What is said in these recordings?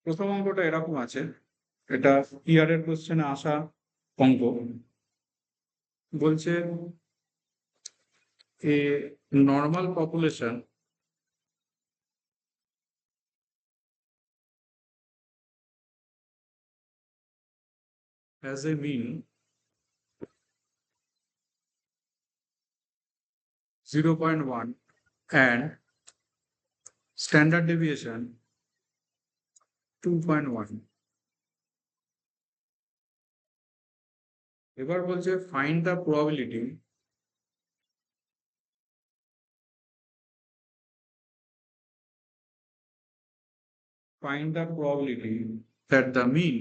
প্রথম অঙ্কটা এরকম আছে, এটা ইয়ারের কোশ্চেনে আসা অঙ্ক। বলছে এ normal population has a mean 0.1 and standard deviation 2.1. এবার বলছে find the probability that the mean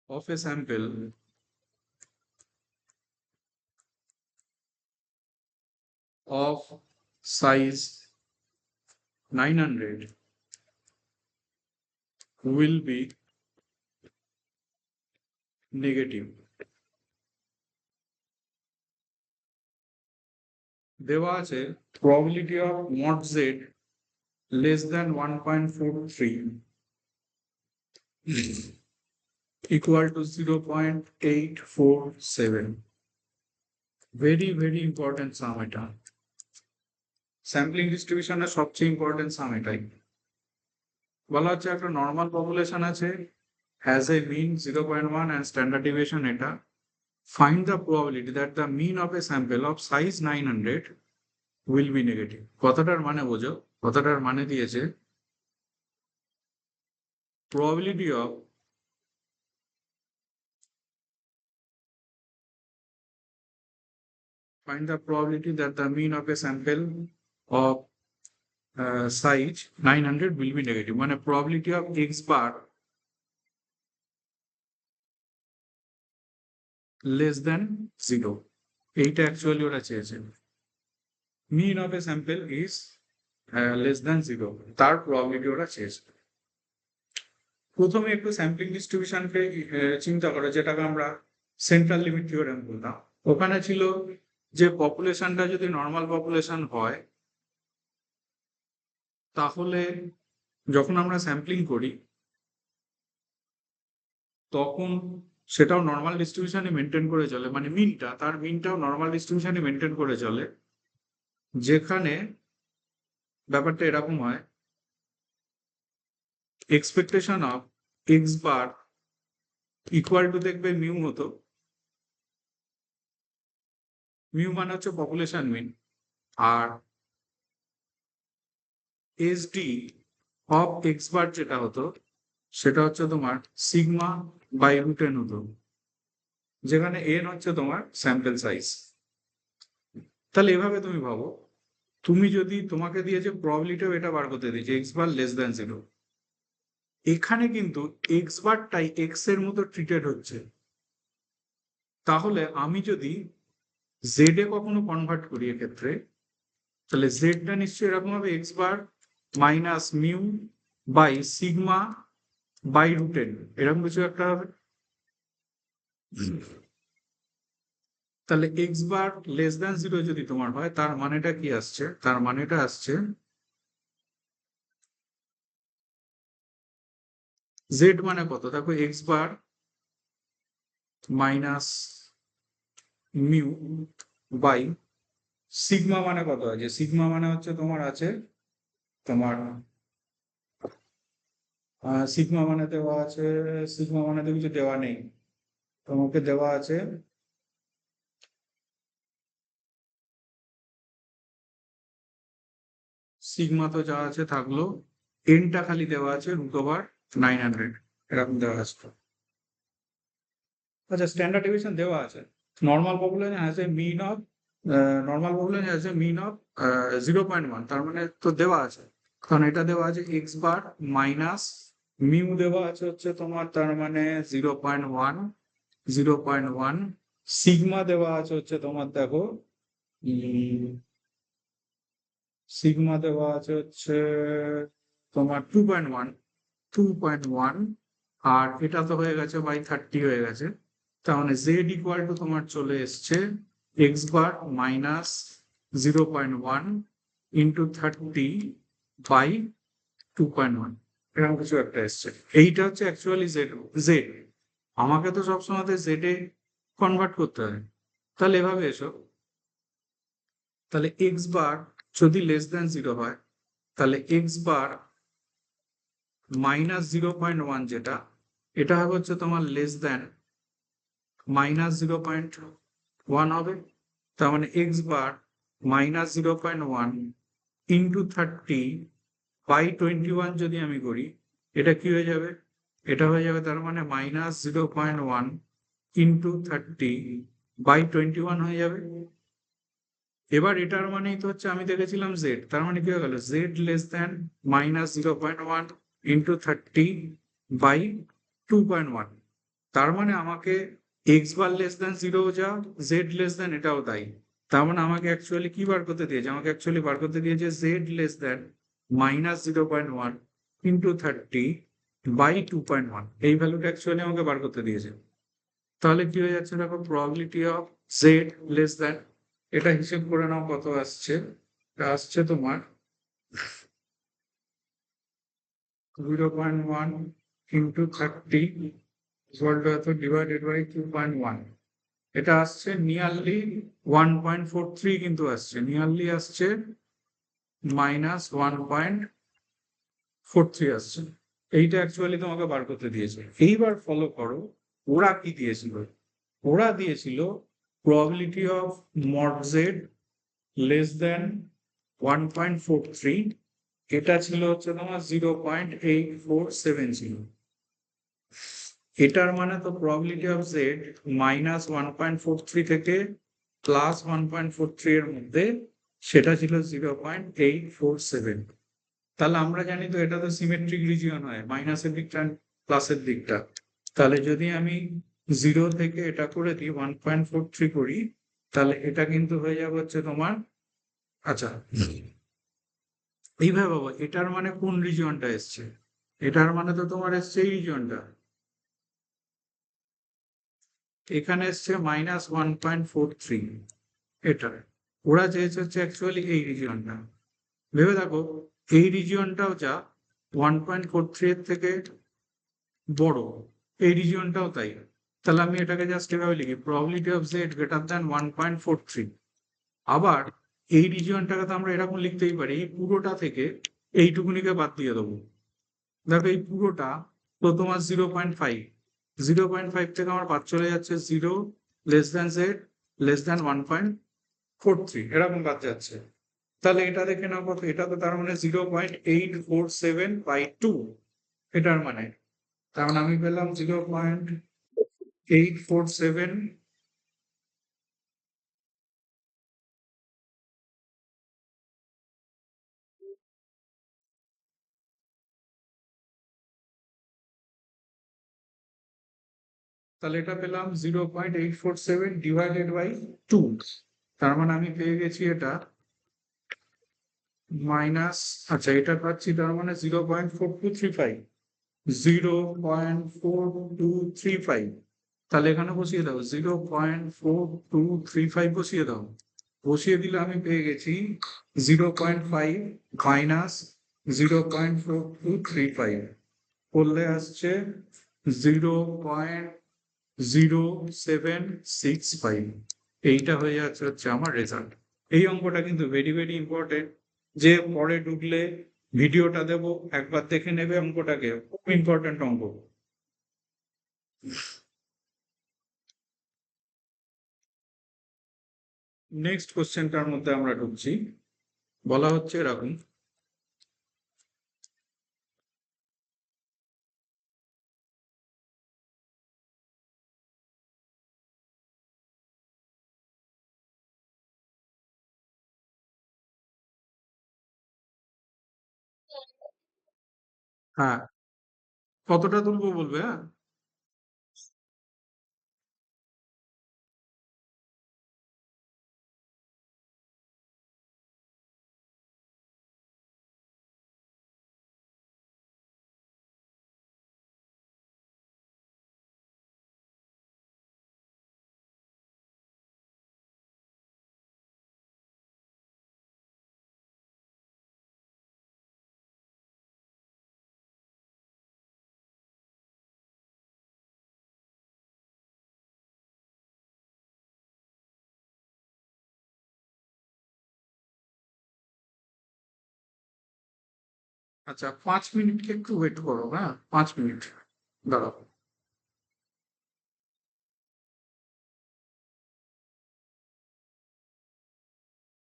of a sample of size 900 will be negative. দেওয়া আছে probability of mod z less than 1.43 equal to 0.847. very important sum এটা। Sampling ডিস্ট্রিবিউশনের সবচেয়ে important sum এটাই। বলা হচ্ছে একটা নর্মাল পপুলেশন আছে, has a mean 0.1 and standard deviation এটা। Find the probability that the mean of a sample of size 900 will be negative. কথাটার মানে বোঝো, কথাটার মানে দিয়েছে probability of find the probability that the mean of a sample of size 900 will be negative, মানে probability of x bar less than 0, এইটা actually ওরা চেয়েছে। mean of a sample is less than 0, তার probability ওরা চেয়েছে। প্রথমে একটু sampling ডিস্ট্রিবিউশনকে চিন্তা করো, যেটাকে আমরা সেন্ট্রাল লিমিট থিওরেম বলতাম। ওখানে ছিল যে পপুলেশনটা যদি নর্মাল পপুলেশন হয়, তাহলে যখন আমরা স্যাম্পলিং করি তখন সেটাও নর্মাল ডিস্ট্রিবিউশনই মেনটেন করে চলে, মানে মিনটা, তার মিনটাও নর্মাল ডিস্ট্রিবিউশনই মেনটেন করে চলে। যেখানে ব্যাপারটা এরকম হয়, expectation of x bar equal to দেখবে মিউ হতো। মিউ মানে হচ্ছে পপুলেশন মিন, আর এসডি অফ এক্স বার যেটা হতো সেটা হচ্ছে তোমার সিগমা বাই রুট এন হতো, যেখানে এন হচ্ছে তোমার স্যাম্পল সাইজ। তাহলে এভাবে তুমি ভাবো, তুমি যদি তোমাকে দিয়েছে প্রবাবিলিটিও এটা বার করতে দিয়েছে এক্স বার লেস দ্যান 0, এখানে কিন্তু এক্স বারটাই এক্স এর মতো ট্রিটেড হচ্ছে। তাহলে আমি যদি জেড এ কখনো কনভার্ট করি এক্ষেত্রে, তাহলে জেডটা নিশ্চয়ই এরকম হবে X bar minus mu by sigma by root N, এরকম কিছু একটা হবে। তাহলে এক্স বার লেস দ্যান 0 যদি তোমার হয়, তার মানেটা কি আসছে? তার মানেটা আসছে জেড মানে কত? দেখো X bar minus mu by sigma মানে কত আছে? সিগমা মানে হচ্ছে তোমার আছে তোমার সিগমা মানে দেওয়া আছে, সিগমা মানে তো কিছু দেওয়া নেই, তোমাকে দেওয়া আছে সিগমা তো যা আছে থাকলো, এনটা খালি দেওয়া আছে √900 এরকম দেওয়া আছে। আচ্ছা, স্ট্যান্ডার্ড ডিভিয়েশন দেওয়া আছে। Normal population has a mean of 0.1, তার মানে তো দেওয়া আছে, কারণ এটা দেওয়া আছে এক্স বার মাইনাস মিউ দেওয়া আছে হচ্ছে তোমার, তার মানে 0.1 সিগমা দেওয়া আছে হচ্ছে তোমার, দেখো সিগমা দেওয়া আছে হচ্ছে তোমার 2.1, আর এটা তো হয়ে গেছে বাই 30 হয়ে গেছে। তাহলে জেড ইকুয়াল টু তোমার চলে এসছে এক্স বার মাইনাস 0.1 ইন্টু 30/2.1, এরকম কিছু একটা এসছে। এইটা হচ্ছে অ্যাকচুয়ালি জেড। আমাকে তো সবসময় জেড এ কনভার্ট করতে হয়। তাহলে এভাবে এসো, তাহলে এক্স বার যদি লেস দ্যান 0 হয়, তাহলে এক্স বার -0.1 যেটা, এটা হবে হচ্ছে তোমার লেস দ্যান -0.1 হবে। তার মানে এক্স বার -0.1 ইন্টু 30/21 যদি আমি করি, এটা কি হয়ে যাবে? এটা হয়ে যাবে তার মানে -0.1 ইন্টু 30/21 হয়ে যাবে। এবার এটার মানেই তো হচ্ছে আমি দেখেছিলাম জেড, তার মানে কি হয়ে গেল? Z less than -0.1 into 30/2.1। তার মানে আমাকে এক্স বার লেস দ্যান 0 যা, জেড লেস দ্যান এটাও তাই। তার মানে আমাকে অ্যাকচুয়ালি কি বার করতে দিয়েছে? আমাকে অ্যাকচুয়ালি বার করতে দিয়েছে জেড লেস দ্যান -0.1 ইন্টু 30/2.1, এই ভ্যালুটা অ্যাকচুয়ালি আমাকে বার করতে দিয়েছে। তাহলে কি হয়ে যাচ্ছে দেখো, probability of Z less than, এটা হিসেব করে নাও কত আসছে। এটা আসছে তোমার 0.1 ইন্টু 30 ডিভাইডেড বাই 2.1, এটা আসছে নিয়ারলি 1.43, কিন্তু আসছে নিয়ারলি আসছে -1.43 আসছে। এইটা অ্যাকচুয়ালি তোমাকে বার করতে দিয়েছে। এইবার ফলো করো ওরা কি দিয়েছিল। ওরা দিয়েছিল probability of mod Z less দেন 1.43, এটা ছিল হচ্ছে তোমার 0.847 ছিল। এটার মানে তো প্রবাবিলিটি অফ জেড -1.43 থেকে +1.43 এর মধ্যে, সেটা ছিল 0.847। তাহলে আমরা জানি তো এটা তো সিমেট্রিক রিজিয়ন হয়, মাইনাসের দিকটা প্লাসের দিকটা। তাহলে যদি আমি 0 থেকে এটা করে দিই 1.43 করি, তাহলে এটা কিন্তু হয়ে যাবে হচ্ছে তোমার, আচ্ছা এইভাবে বাবা, এটার মানে কোন রিজিয়নটা এসছে? এটার মানে তো তোমার এসছে এই রিজিয়নটা, এখানে এসছে -1.43। এটা ওরা চেয়েছে হচ্ছে অ্যাকচুয়ালি এই রিজিয়নটা। ভেবে দেখো, এই রিজিয়নটাও যা 1.43 এর থেকে বড়, এই রিজিয়নটাও তাই। তাহলে আমি এটাকে জাস্ট এভাবে লিখি, probability of Z greater than 1.43। আবার এই রিজিয়নটাকে তো আমরা এরকম লিখতেই পারি, এই পুরোটা থেকে এইটুকুনিকে বাদ দিয়ে দেবো। দেখো এই পুরোটা তো তোমার 0.5, 0.5 থেকে আমার বাদ চলে যাচ্ছে 0 less than Z less than 1.43, এরকম বাদ যাচ্ছে। তাহলে এটা দেখে নাও কত, এটা তো তার মানে 0.847/2, এটার মানে তার মানে আমি পেলাম 0.847। তাহলে এটা পেলাম 0.847 ডিভাইডেড বাই 2। তার মানে আমি পেয়ে গেছি এটা মাইনাস, আচ্ছা এটা পাচ্ছি তার মানে 0.4235, 0.4235। তাহলে এখানে বসিয়ে দাও 0.4235 বসিয়ে দাও। বসিয়ে দিলে আমি পেয়ে গেছি 0.5 মাইনাস 0.4235 করলে আসছে 0.0765। এইটা হয়ে যাচ্ছে হচ্ছে আমার রেজাল্ট। এই অঙ্কটা কিন্তু ভেরি ভেরি ইম্পর্টেন্ট, যে পরে ঢুকলে ভিডিওটা দেবো, একবার দেখে নেবে অঙ্কটাকে, খুব ইম্পর্টেন্ট অঙ্ক। নেক্সট কোশ্চেনটার মধ্যে আমরা ঢুকছি। বলা হচ্ছে এরকম, হ্যাঁ কতটা তুলবো বলবে, হ্যাঁ। আচ্ছা, 5 মিনিট একটু ওয়েট করো, হ্যাঁ, 5 মিনিট দাঁড়াও।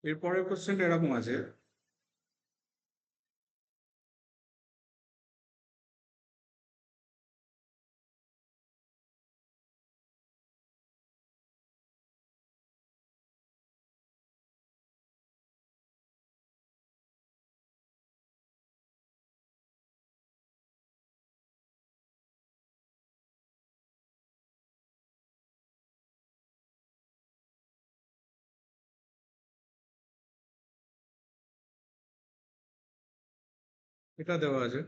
এরপরের কোশ্চেন এরকম আছে, এটা দেওয়া আছে।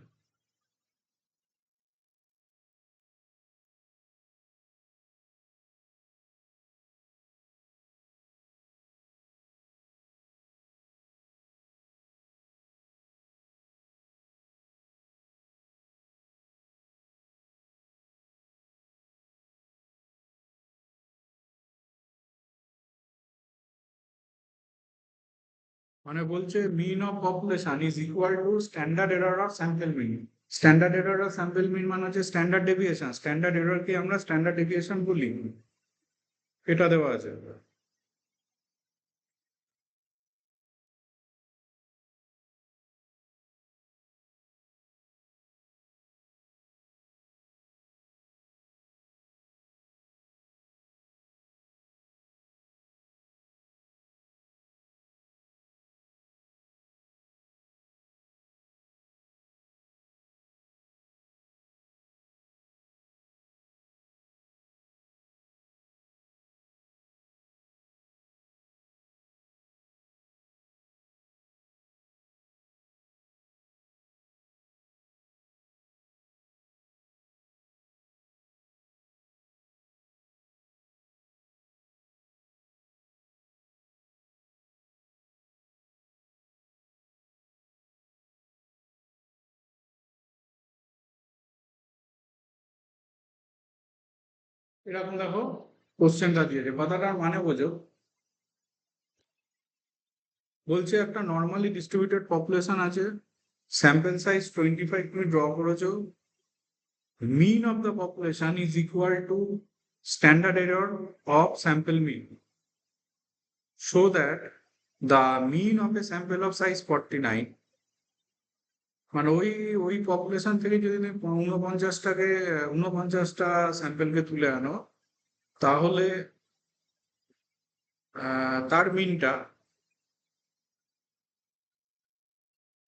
মানে বলছে mean of population is equal to standard error of sample mean. Standard error of sample mean মানে হচ্ছে স্ট্যান্ডার্ড ডেভিয়েশন, স্ট্যান্ডার্ড এররকে আমরা স্ট্যান্ডার্ড ডেভিয়েশন বলি। এটা দেওয়া আছে। এরকম দেখো কোশ্চেনটা দিয়েছে, কথাটার মানে বোঝো। বলছে একটা নর্মালি ডিস্ট্রিবিউটেড পপুলেশন আছে, স্যাম্পল সাইজ 25 তুমি ড্র করেছো, mean of the population is equal to standard error of sample mean. Show that the mean of a sample of size 49, মানে ওই ওই পপুলেশন থেকে যদি তুমি 49টা স্যাম্পেলকে তুলে আনো, তাহলে তার মিনটা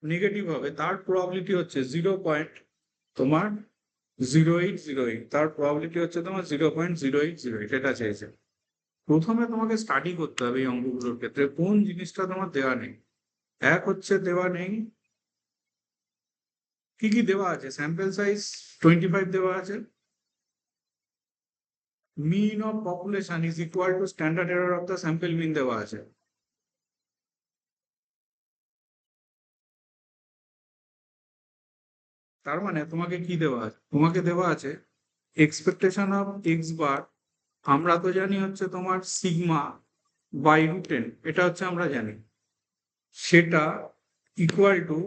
নেগেটিভ হবে। তার প্রবাবিলিটি হচ্ছে 0.0808, তার প্রবাবিলিটি হচ্ছে তোমার 0.0808। এটা চেয়েছে। প্রথমে তোমাকে স্টাডি করতে হবে এই অঙ্কগুলোর ক্ষেত্রে কোন জিনিসটা তোমার দেওয়া নেই। এক হচ্ছে দেওয়া নেই, কি কি দেওয়া আছে, স্যাম্পল সাইজ 25 দেওয়া আছে, mean of population is equal to standard error of the sample mean দেওয়া আছে। তার মানে তোমাকে কি দেওয়া আছে, তোমাকে দেওয়া আছে এক্সপেকটেশন অফ এক্স বার। আমরা তো জানি হচ্ছে তোমার সিগমা বাই রুট 10, এটা হচ্ছে আমরা জানি, সেটা ইকুয়াল টু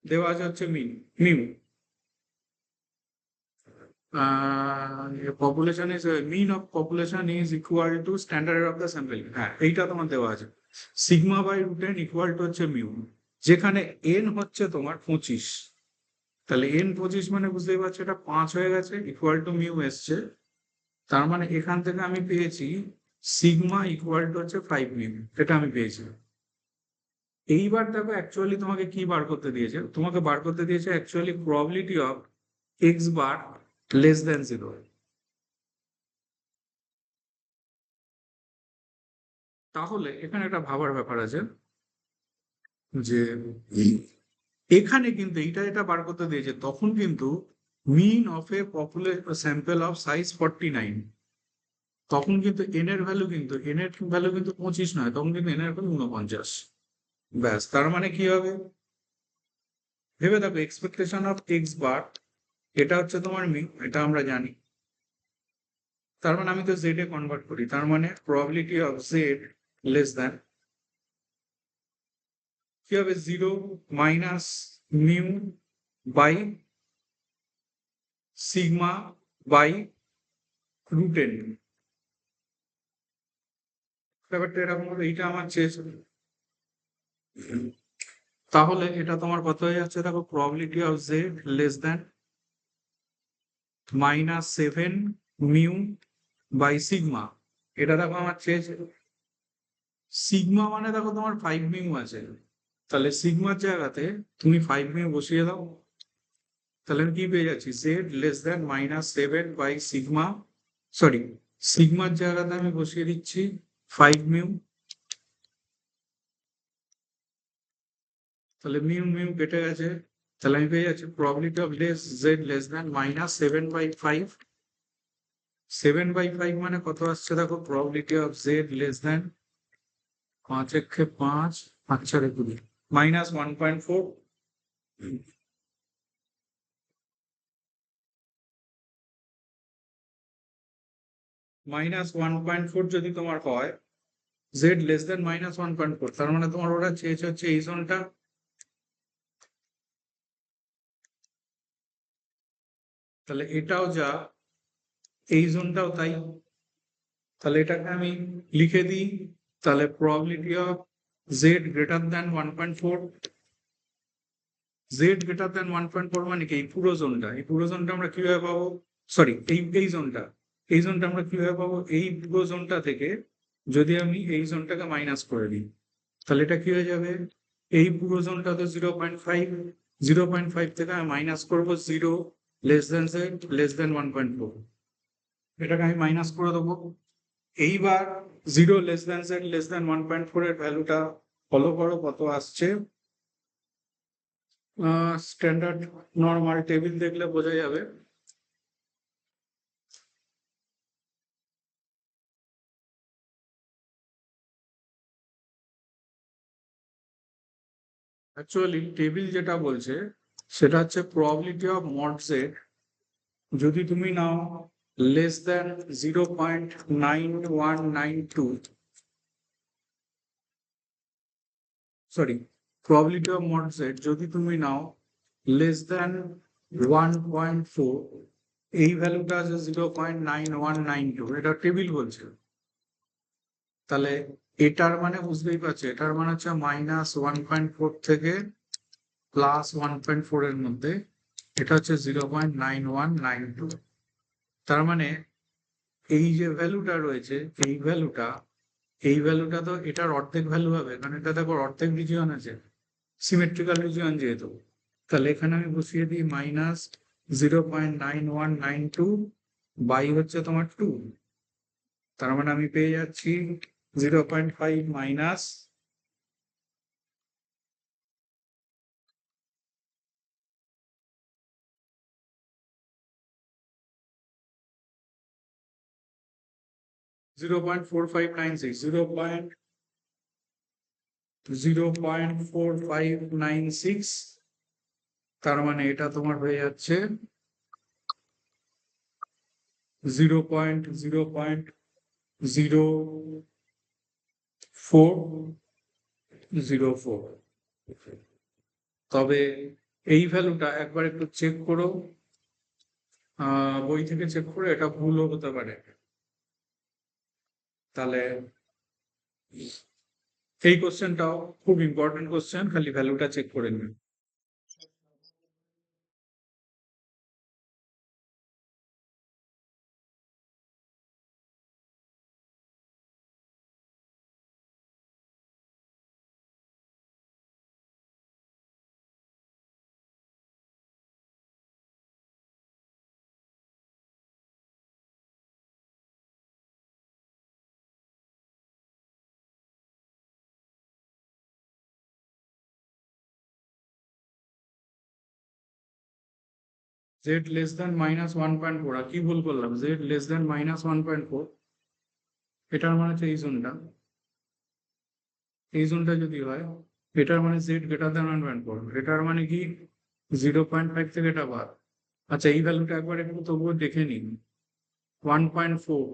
দেওয়া আছে হচ্ছে mu. Population is mean of population is equal to standard of the sample, হ্যাঁ এইটা তোমার দেওয়া আছে। Sigma by root 10 equal to হচ্ছে মিউ, যেখানে এন হচ্ছে তোমার 25। তাহলে এন 25 মানে বুঝতেই পারছো এটা 5 হয়ে গেছে, ইকুয়াল টু মিউ এসছে। তার মানে এখান থেকে আমি পেয়েছি সিগমা ইকুয়াল টু হচ্ছে 5 মিউ, এটা আমি পেয়েছি। এইবার দেখো অ্যাকচুয়ালি তোমাকে কি বার করতে দিয়েছে, তোমাকে বার করতে দিয়েছে actually probability of x bar less than 0। তাহলে এখানে একটা ভাবার ব্যাপার আছে যে এখানে কিন্তু এটা বার করতে দিয়েছে, তখন কিন্তু mean of a population sample of size 49, তখন কিন্তু এন এর ভ্যালু কিন্তু 25 নয়, তখন কিন্তু এন এর ভ্যালু 49। ব্যাস, তার মানে কি হবে ভেবে দেখো, এক্সপেকটেশন অফ এক্স বার, এটা হচ্ছে তোমার মিন, এটা আমরা জানি। তার মানে আমি তো জেড এ কনভার্ট করি, তার মানে probability of Z less than কি হবে 0 minus mu by sigma by root N. ব্যাপারটা এরকম হবে, এইটা আমার চেয়েছে। তাহলে এটা তোমার কত হয়ে যাচ্ছে দেখো, probability of Z less than -7 mu by sigma. এটা দেখো আমার চেয়েছে সিগমা মানে দেখো তোমার 5 মিউ আছে, তাহলে সিগমার জায়গাতে তুমি 5 মিউ বসিয়ে দাও, তাহলে আমি কি পেয়ে যাচ্ছি Z less than -7 by sigma, sorry সিগমার জায়গাতে আমি বসিয়ে দিচ্ছি 5 মিউ, তাহলে মিউ মিউ কেটে গেছে, তাহলে আমি পেয়ে যাচ্ছি probability of Z less than -7/5। 7/5 মানে কত আসছে দেখো, probability of Z less than 5 × 5 = 20 -1.4। -1.4 যদি তোমার হয় জেড লেস দ্যান -1.4, তার মানে তোমার ওরা চেয়েছে হচ্ছে এই জোনটা, তাহলে এটাও যা এই জোনটাও তাই, তাহলে এটাকে আমি লিখে দিই, তাহলে probability of Z greater than 1.4, Z greater than 1.4 মানে কি এই পুরো জোনটা, এই পুরো জোনটা আমরা কিভাবে পাবো, সরি এই জোনটা, এই জোনটা আমরা কিভাবে পাবো, এই পুরো জোনটা থেকে যদি আমি এই জোনটাকে মাইনাস করে দিই, তাহলে এটা কি হয়ে যাবে, এই পুরো জোনটা তো 0.5, 0.5 থেকে আমি মাইনাস করবো 0 less than Z less than 1.4, এটাকে আমি মাইনাস করে দেবো। এইবার 0 less than Z less than 1.4 এর ভ্যালুটা ফলো করো কত আসছে, স্ট্যান্ডার্ড নর্মাল টেবিল দেখলে বোঝা যাবে। অ্যাকচুয়ালি টেবিল যেটা বলছে সেটা হচ্ছে প্রবাবিলিটি অফ মড জেড যদি তুমি নাও less than 0.9192, sorry probability of mod Z যদি তুমি নাও লেস দ্যান 1.4, এই ভ্যালুটা আছে 0.9192, এটা টেবিল বলছে, তাহলে এটার মানে বুঝতেই পারছো, এটার মানে হচ্ছে -1.4 থেকে +1.4 এর মধ্যে, এটা হচ্ছে 0.9192, তার মানে এই যে ভ্যালুটা রয়েছে এই ভ্যালুটা তো এটার অর্ধেক ভ্যালু হবে, কারণ এটা দেখো অর্ধেক রিজিয়ন আছে, সিমেট্রিক্যাল রিজিয়ন যেহেতু, তাহলে এখানে আমি বসিয়ে দিই -0.9192 বাই হচ্ছে তোমার 2, তার মানে আমি পেয়ে যাচ্ছি 0.5 মাইনাস 0.4596, 0.4596, তার মানে এটা তোমার হয়ে যাচ্ছে 0.0404। তবে এই ভ্যালুটা একবার একটু চেক করো, বই থেকে চেক করে, এটা ভুলও হতে পারে, তাহলে এই কোশ্চেনটাও খুব ইম্পর্টেন্ট কোশ্চেন, খালি ভ্যালুটা চেক করে নিন। জেড লেস দ্যান -1.4, আর কি ভুল করলাম, জেড লেস দ্যান -1.4, এটার মানে হচ্ছে এই জোনটা যদি হয়, এটার মানে জেড গ্রেটার দ্যান 1.4, এটার মানে কি 0.5 থেকে এটা বাদ। আচ্ছা এই ভ্যালুটা একবার একটু তবুও দেখে নিন, 1.4,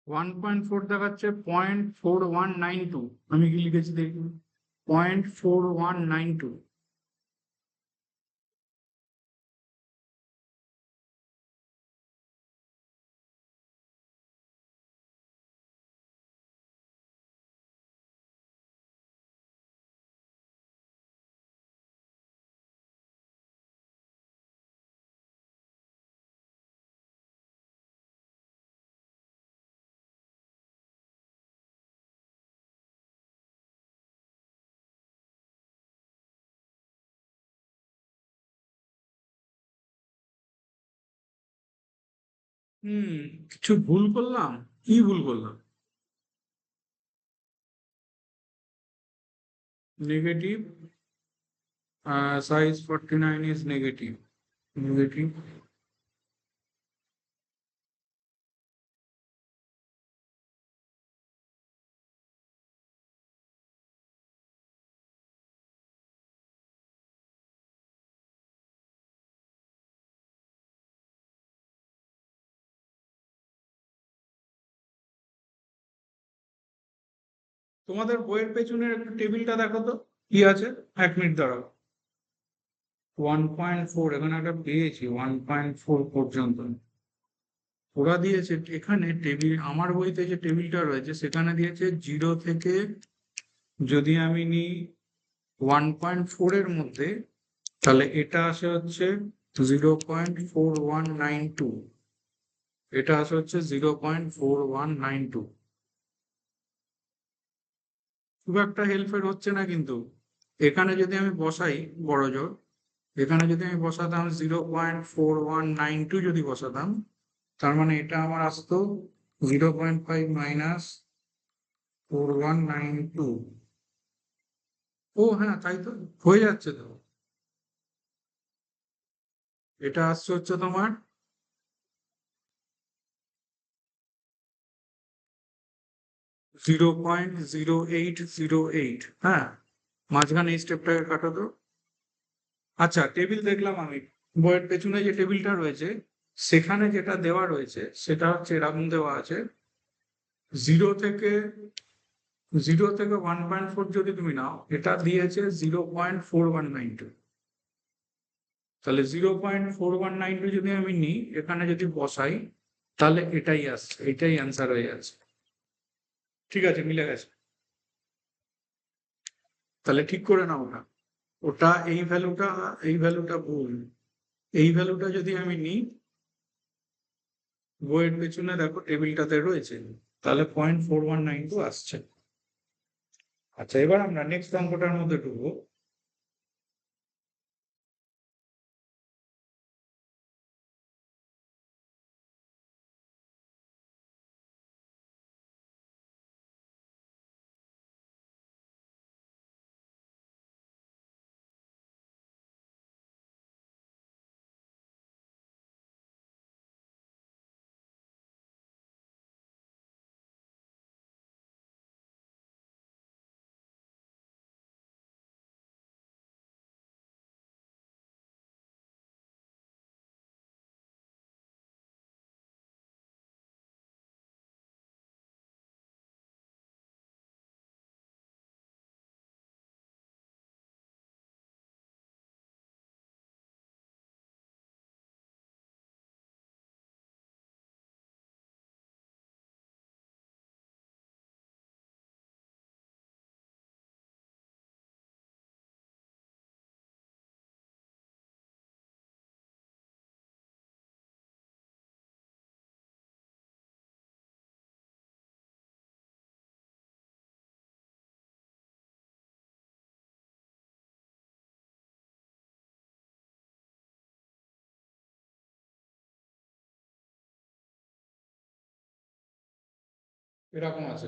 1.4 দেখাচ্ছে 0.4192। আমি কি লিখেছি দেখুন, 0.4192। হুম, কিছু ভুল করলাম? কি ভুল করলাম? Negative, size 49 is negative, negative. তোমাদের বইয়ের পেছনের একটু টেবিলটা দেখো তো, কি আছে। 1 মিনিট দাঁড়াও। 1.4, এখানে একটা পেয়েছি 1.4 পর্যন্ত। ওরা দিয়েছে এখানে টেবিল, আমার বইতে যে টেবিলটা রয়েছে সেখানে দিয়েছে 0 থেকে, যদি আমি নিই 1.4 এর মধ্যে, তাহলে এটা আসে হচ্ছে 0.4192। এটা আসে হচ্ছে 0.4192। খুব একটা হেল্পের হচ্ছে না কিন্তু। এখানে যদি আমি বসাই বড় জোর, এখানে যদি আমি বসাতাম 0.4192, যদি বসাতাম, তার মানে এটা আমার আসতো 0.5 মাইনাস 4192। ও হ্যাঁ, তাই তো, হয়ে যাচ্ছে তো। এটা আসছে হচ্ছে তোমার 0.0808। হ্যাঁ, মাঝখানে এই স্টেপটাকে কাটো তো। আচ্ছা, টেবিল দেখলাম আমি, বইয়ের পেছনে যে টেবিলটা রয়েছে সেখানে যেটা দেওয়া রয়েছে সেটা হচ্ছে এরকম দেওয়া আছে, 0 থেকে 1.4 যদি তুমি নাও, এটা দিয়েছে 0.4192। তাহলে 0.4192 যদি আমি নিই, এখানে যদি বসাই, তাহলে এটাই আসছে, এটাই অ্যান্সার হয়ে যাচ্ছে। ঠিক আছে, মিলে গেছে। তাহলে ঠিক করে নাও ওটা। ওটা এই ভ্যালুটা ভুল। এই ভ্যালুটা যদি আমি নিই, বইয়ের পেছনে দেখো টেবিলটাতে রয়েছে, তাহলে 0.4192 আসছে। আচ্ছা, এবার আমরা নেক্সট অঙ্কটার মধ্যে ঢুকবো। এরকম আছে।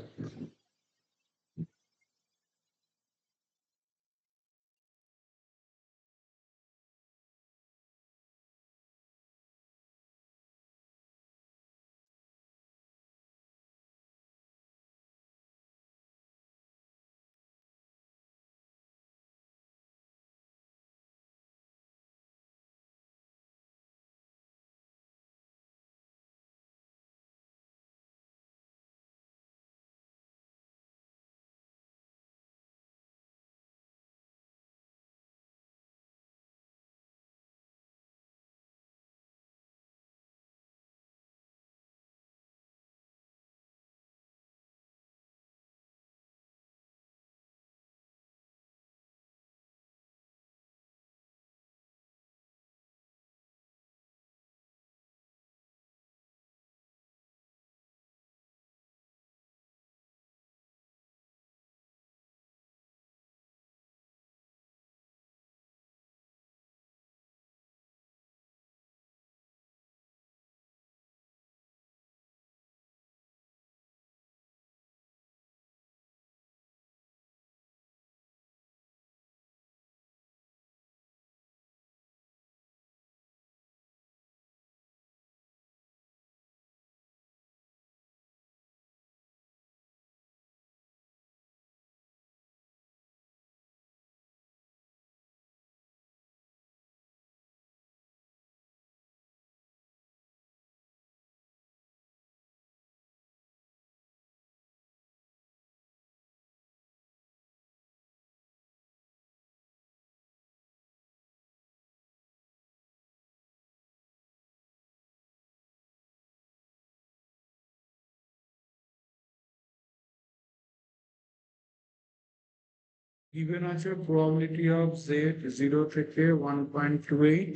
গিভেন আছে প্রবাবিলিটি অফ জেড 0 থেকে 1.28,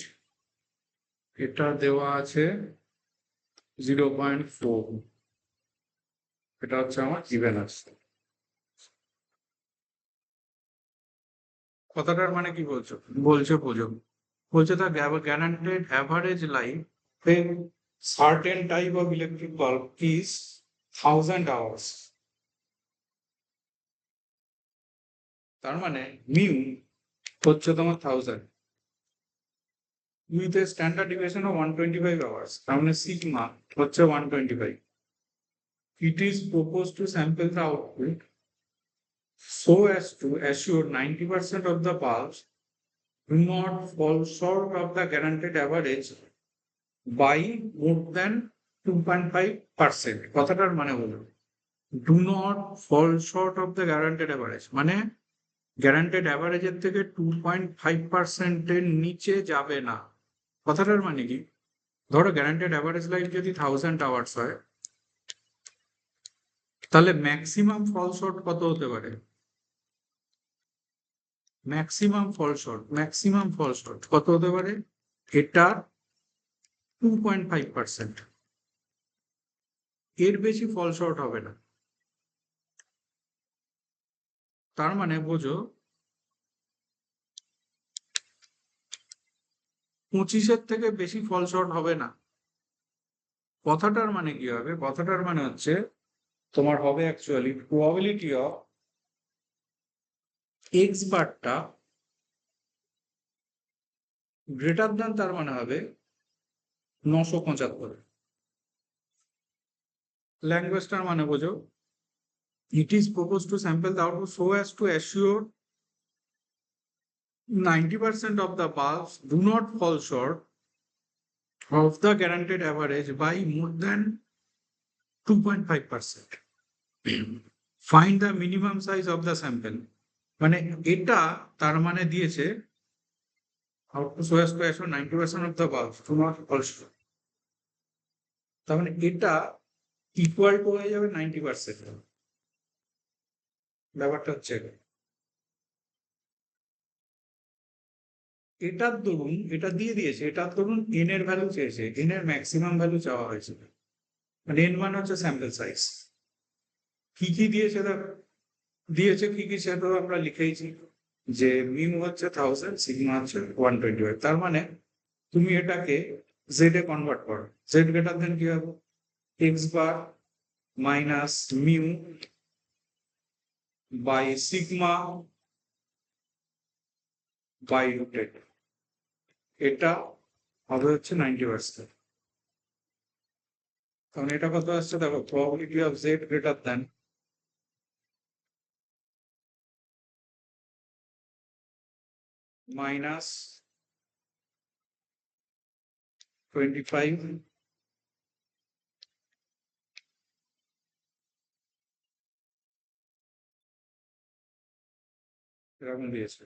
এটা দেওয়া আছে 0.4, এটা হচ্ছে আমার গিভেন আছে। কথাটার মানে কি বলছো? বলছে বোঝো। বলছে the guaranteed average life when certain type of electric bulb is 1000 hours. তার মানে মিউ হচ্ছে তোমার 1000 with a standard deviation of 125 hours, তার মানে সিগমা হচ্ছে 125. It is proposed to sample the output so as to assure 90% of the bulbs do not fall short of the guaranteed average by more than 2.5%. কথাটার মানে হলো do not fall short of the guaranteed average, মানে guaranteed অ্যাভারেজের থেকে 2.5%-এর নিচে যাবে না। কথাটার মানে কি, ধরো গ্যারান্টেড অ্যাভারেজ লাইফ যদি 1000 আওয়ার্স হয়, তাহলে ম্যাক্সিমাম ফল শর্ট কত হতে পারে? ম্যাক্সিমাম ফল শর্ট কত হতে পারে? এটা 2.5%, এর বেশি ফল শর্ট হবে না। তার মানে বোঝো 25-এর থেকে বেশি ফল শর্ট হবে না। কথাটার মানে কি হবে? কথাটার মানে হচ্ছে তোমার হবে অ্যাকচুয়ালি প্রবাবিলিটি অফ এক্স বারটা গ্রেটার দ্যান, তার মানে হবে 975। ল্যাঙ্গুয়েজটার মানে বোঝো, it is proposed to sample the output so as to assure 90% of the bulbs do not fall short of the guaranteed average by more than 2.5%. Find the minimum size of the sample. মানে এটা তার মানে দিয়েছে output so as to assure 90% of the bulbs do not fall short. তার মানে এটা equal to হয়ে যাবে 90%। ব্যাপারটা হচ্ছে এটার দরুন এটা দিয়ে দিয়েছে, এটার দরুন এন এর ভ্যালু চেয়েছে, এন এর ম্যাক্সিমাম ভ্যালু চাওয়া হয়েছে, মানে এন মানে হচ্ছে স্যাম্পল সাইজ। কি কি দিয়েছে দিয়েছে কি কি সেটা আমরা লিখেইছি, যে মিউ হচ্ছে 1000, সিগমা হচ্ছে 125। তার মানে তুমি এটাকে জেড এ কনভার্ট করো, জেড গ্রেটার দেন কি হবে? X bar minus mu by sigma by rooted, এটা হবে হচ্ছে 90%। কারণ এটা কত আসছে দেখো, probability of Z greater than minus 25 এরকম দিয়েছে।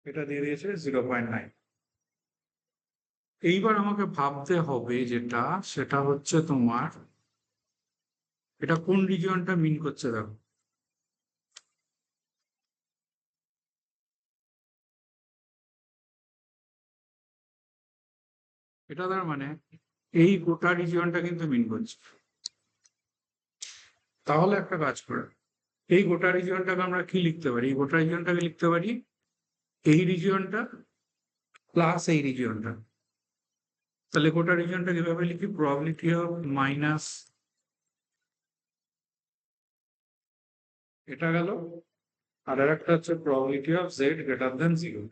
এটা দিয়ে দিয়েছে 0.9। এইবার আমাকে ভাবতে হবে যেটা, সেটা হচ্ছে তোমার এটা কোন রিজিয়নটা মিন করছে দেখো। এটা তার মানে এই গোটা রিজিয়নটা কিন্তু মিন করছে। তাহলে একটা কাজ করে এই গোটা রিজিয়নটাকে আমরা কি লিখতে পারি? এই গোটা রিজিয়নটাকে লিখতে পারি এই রিজিয়নটা প্লাস এই রিজিয়নটা। তাহলে গোটা রিজিয়নটা কিভাবে লিখি? প্রবাবিলিটি অফ মাইনাস এটা গেল, আর একটা হচ্ছে প্রবাবিলিটি অফ জেড গ্রেটার দেন 0।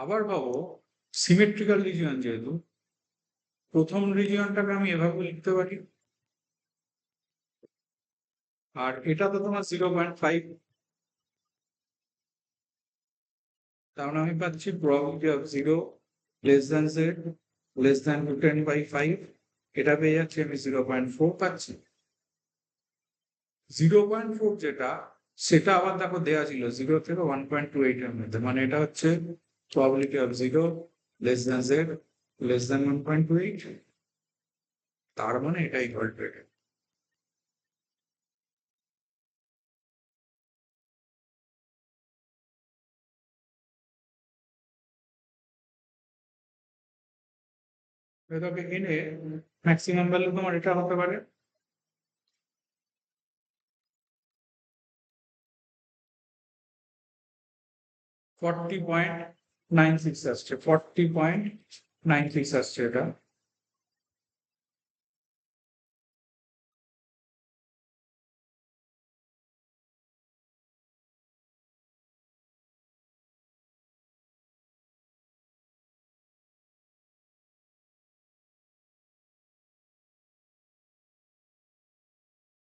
আবার ভাবো সিমেট্রিক্যাল রিজিয়ন, যেহেতু প্রথম রিজিয়নটাকে আমি এভাবে লিখতে পারি, আর এটা তো তোমার 0.5, তাহলে আমি পাচ্ছি probability of 0 less than Z less than 10/5, এটা পেয়ে যাচ্ছি আমি 0.4 পাচ্ছি। 0.4 যেটা, সেটা আবার দেখো দেওয়া ছিল 0 থেকে 1.28 এর মধ্যে, মানে এটা হচ্ছে probability of 0 less than Z less than 1.28, তার মানে এটা ইকুয়াল টু এটা। এটাকে এনে ম্যাক্সিমাম ভ্যালু তোমার এটা হতে পারে 40.96 আসছে, 40.96 আসছে এটা।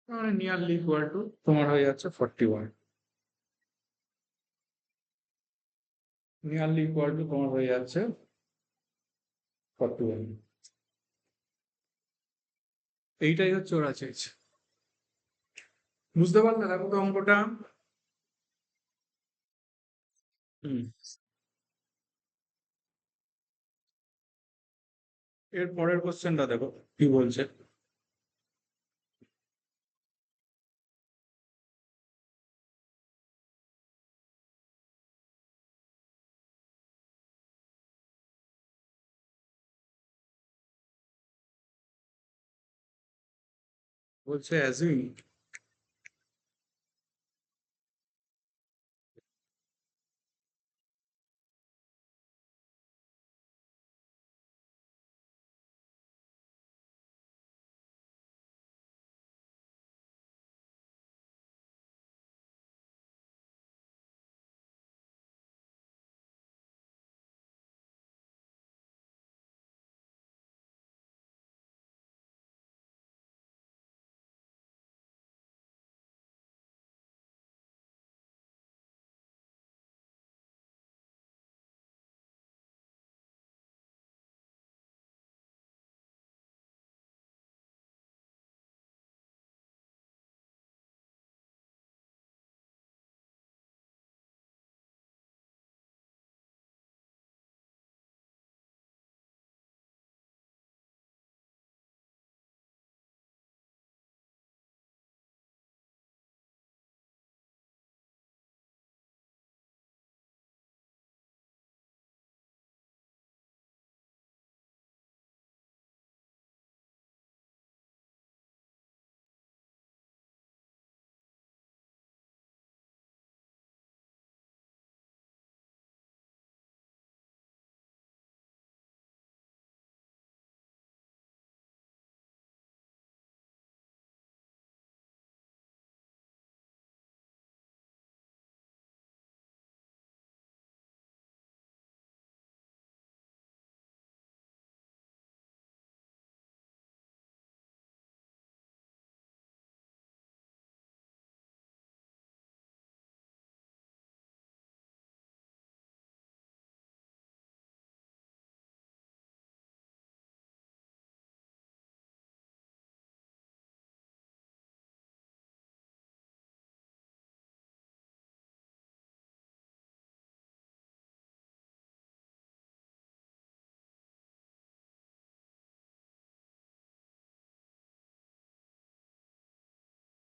মানে নিয়ারলি ইকুয়াল টু তোমার হয়ে যাচ্ছে 41, নিয়ারলি ইকুয়াল টু তোমার হয়ে যাচ্ছে 41। এইটাই হচ্ছে ওরা চেয়েছে। বুঝতে পারলে? দেখো তো অঙ্কটা। হুম। এর পরের কোশ্চেনটা দেখো কি বলছে। বলছে অ্যাজিউম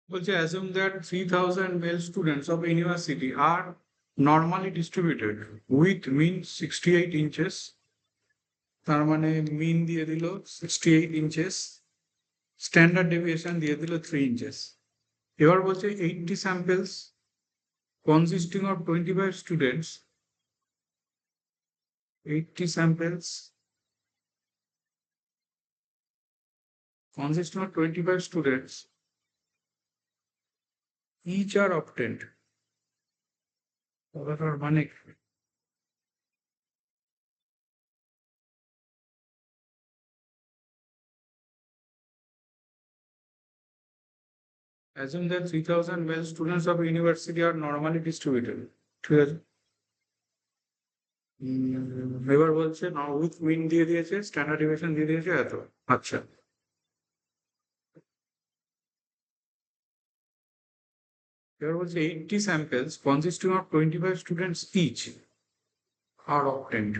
বলছে assume that 3000 male students of university are normally distributed with mean 68 inches, তার মানে মিন দিয়ে দিল 68 inches, স্ট্যান্ডার্ড ডেভিয়েশন দিয়ে দিল 3 inches। এবার বলছে 80 samples consisting of 25 students, 80 samples consisting of 25 students each are obtained। কথাটার মানে কি? assume that 3000 male students of university are normally distributed, ঠিক আছে। এবার বলছে উইথ মিন দিয়ে দিয়েছে, স্ট্যান্ডার্ড ডেভিয়েশন দিয়ে দিয়েছে এত। আচ্ছা, এবার বলছে 80 samples consisting of 25 students each are obtained।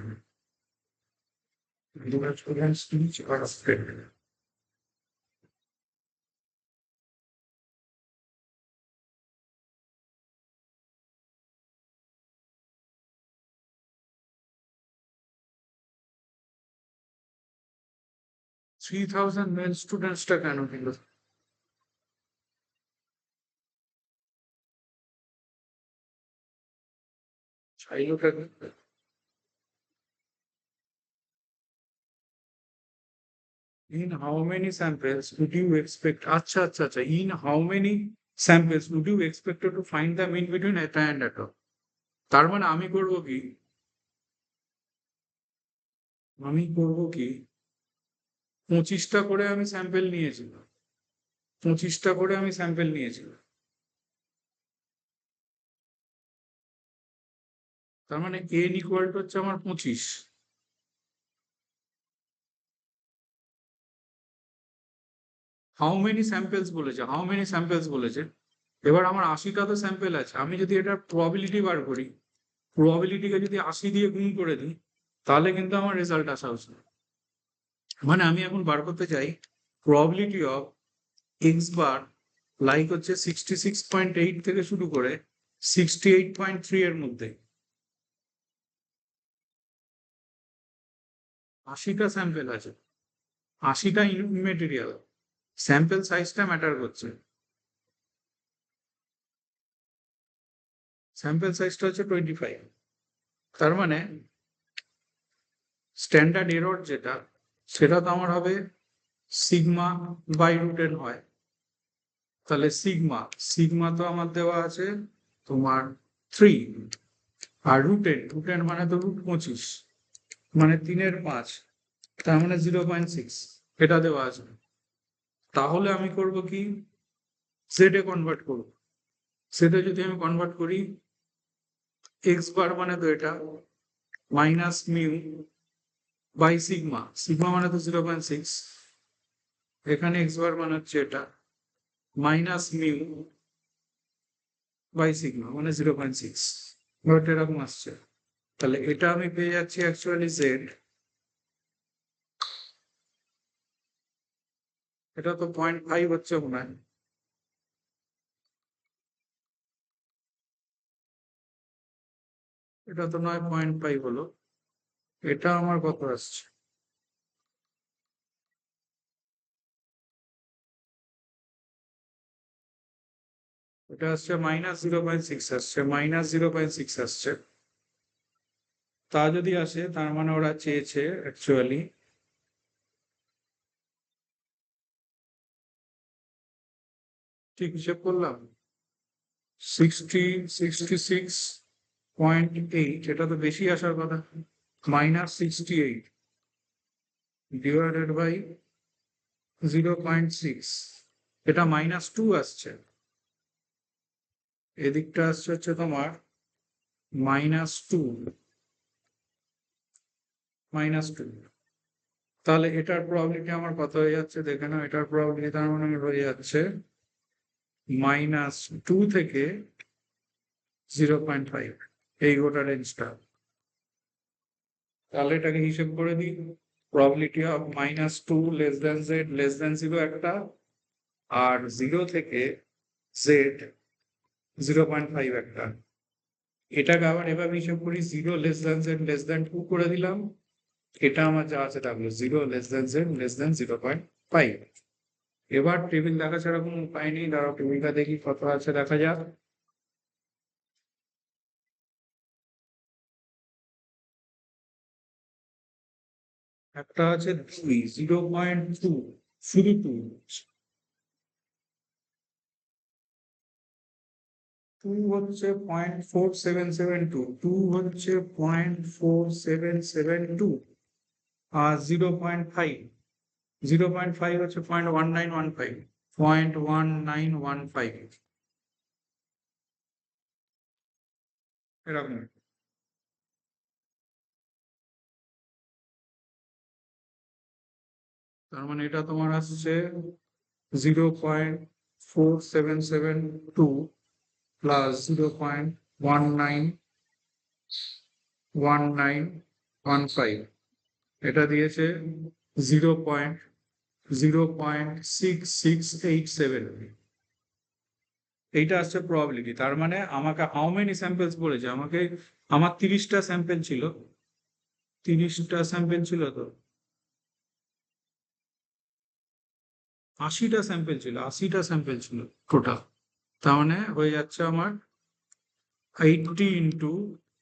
students each are affected. Three thousand male students টা কেন দিল? চাইলোটা কি? In how many samples would you expect? আচ্ছা আচ্ছা আচ্ছা, in how many samples would you expect to find the mean between eta and eta? তার মানে আমি করব কি, আমি করব কি 25টা করে আমি স্যাম্পল নিয়েছিলাম, 25টা করে আমি স্যাম্পল নিয়েছিলাম, তার মানে n ইকুয়াল টু হচ্ছে আমার 25। হাউ মেনি স্যাম্পলস বলেছে, হাউ মেনি স্যাম্পলস বলেছে। এবার আমার 80টা তো স্যাম্পল আছে, আমি যদি এটার প্রবাবিলিটি বার করি, প্রবাবিলিটিকে যদি 80 দিয়ে গুণ করে দিই, তাহলে কিন্তু আমার রেজাল্ট আসা উচিত। মানে আমি এখন বার করতে চাই probability of x bar like হচ্ছে 66.8 থেকে শুরু করে 68.3 এর মধ্যে। 80টা স্যাম্পল আছে, 80টা ইমেটেরিয়াল, স্যাম্পল সাইজটা ম্যাটার করছে। স্যাম্পল সাইজটা হচ্ছে 25। তার মানে স্ট্যান্ডার্ড এরর যেটা, সেটা তো আমার হবে সিগমা বাই রুট n হয়। তাহলে সিগমা, সিগমা তো আমার দেওয়া আছে তোমার 3, আর রুট n মানে তো √25, মানে 3/5, তার মানে 0.6, এটা দেওয়া আছে। তাহলে আমি করব কি, জেড এ কনভার্ট করব। জেড এ যদি আমি কনভার্ট করি, এক্স বার মানে তো এটা minus mu by sigma, sigma মানে তো 0.6, এখানে এক্স বার মানে হচ্ছে এটা মাইনাস মিউ বাই সিগমা মানে 0.6, ব্যাপারটা এরকম আসছে। তাহলে এটা আমি পেয়ে যাচ্ছি অ্যাকচুয়ালি জেড, এটা তো 0.5 হচ্ছে মনে হয়, এটা তো নয় 0.5 হলো, এটা আমার কত আসছে, এটা আসছে -0.6 আসছে, -0.6 আসছে। তা যদি আসে তার মানে ওরা চেয়েছে অ্যাকচুয়ালি, ঠিক হিসেব করলাম 66.8, এটা তো বেশি আসার কথা, -68 ডিভাইডেড বাই 0.6, এটা -2 আসছে, এদিকটা আসছে হচ্ছে তোমার -2, -2। তাহলে এটার প্রবাবিলিটি আমার কত হয়ে যাচ্ছে দেখে নাও, এটার প্রবাবিলিটি তার মানে হয়ে যাচ্ছে -2 থেকে 0.5, এই গোটা রেঞ্জটা। তাহলে এটাকে হিসেব করে দিই, probability of -2 less than Z less দেন 0 একটা, আর 0 থেকে জেড 0.5 একটা। এটাকে আবার এভাবে হিসেব করি, 0 less than Z less than 2 করে দিলাম, এটা আমার যা আছে থাকলো 0 লেস দেন জেড লেস দেন 0.5। এবার টেবিল দেখা ছাড়া কোনো উপায় নেই, দাঁড়াও টেবিলটা দেখি কত আছে দেখা যাক। একটা আছে 2, 0.2, শুধু 2, 2 হচ্ছে 0.4772, 2 হচ্ছে 0.4772, আর 0.5, 0.5 হচ্ছে 0.1915, 0.1915 এরকম। তার মানে এটা তোমার আসছে 0.4772 প্লাস 0.1915, এটা দিয়েছে 0.0667। এইটা আসছে প্রবাবিলিটি। তার মানে আমাকে হাউ মেনি স্যাম্পলস বলেছে, আমাকে আমার 30টা স্যাম্পল ছিল, 30টা স্যাম্পল ছিল তো 80টা স্যাম্পল ছিল, 80টা স্যাম্পল ছিল টোটাল। তার মানে হয়ে যাচ্ছে আমার 80 ×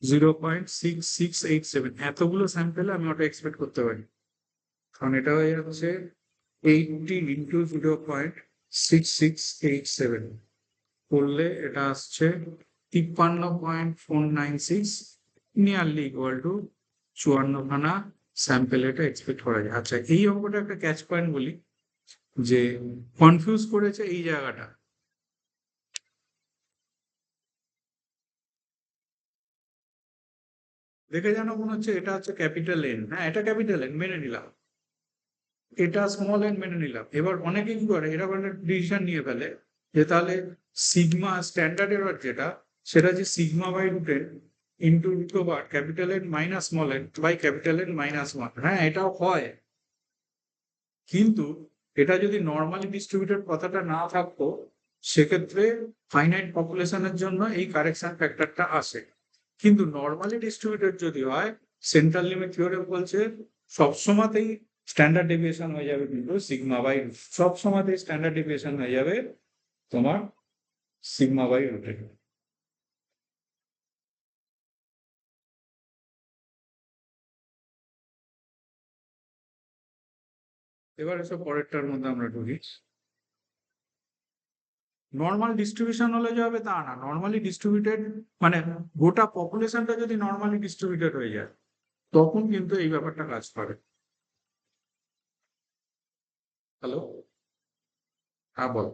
0.6687। এতগুলো স্যাম্পেলে আমি ওটা এক্সপেক্ট করতে পারি, কারণ এটা হয়ে যাচ্ছে 80 × 0.6687 করলে এটা আসছে 53.496, নিয়ারলি ইকুয়াল টু 54খানা স্যাম্পেল এটা এক্সপেক্ট করা যায়। আচ্ছা, এই অঙ্কটা একটা ক্যাচ পয়েন্ট বলি, যে কনফিউজ করেছে এই জায়গাটা। দেখে যেন মনে হচ্ছে এটা হচ্ছে ক্যাপিটাল এন, হ্যাঁ এটা ক্যাপিটাল এন মেনে নিলাম, এটা স্মল এন মেনে নিলাম। এবার অনেকে কি করে, এরকম একটা ডিসিশন নিয়ে ফেলে যে তাহলে সিগমা স্ট্যান্ডার্ড এরর যেটা, সেটা যে sigma by root N into root over capital N minus small n by capital N minus one. হ্যাঁ এটাও হয়, কিন্তু এটা যদি নর্মালি ডিস্ট্রিবিউটেড কথাটা না থাকতো, সেক্ষেত্রে ফাইনাইট পপুলেশনের জন্য এই কারেকশন ফ্যাক্টরটা আসে। কিন্তু নর্মালি ডিস্ট্রিবিউটেড যদি হয়, সেন্ট্রাল লিমিট থিওরেম বলছে সবসময়তেই স্ট্যান্ডার্ড ডেভিয়েশন হয়ে যাবে, কিন্তু সিগমা বাই সবসময়তেই স্ট্যান্ডার্ড ডেভিয়েশন হয়ে যাবে তোমার সিগমা বাই রুটে। এবার এসব পরেরটার মধ্যে আমরা ঢুকি। নর্মাল ডিস্ট্রিবিউশন হলে যে হবে তা না, নর্মালি ডিস্ট্রিবিউটেড মানে গোটা পপুলেশনটা যদি নর্মালি ডিস্ট্রিবিউটেড হয়ে যায়, তখন কিন্তু এই ব্যাপারটা কাজ করে। হ্যালো, হ্যাঁ বল।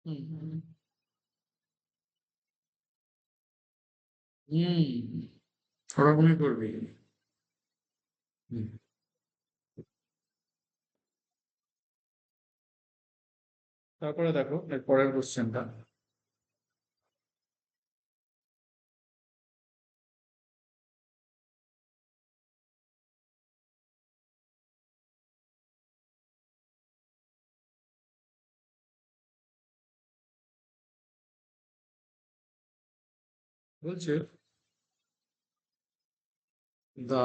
হুম হুম। ওরকমই করবি। হুম। তারপরে দেখো এর পরের কোশ্চেনটা বলছে, দা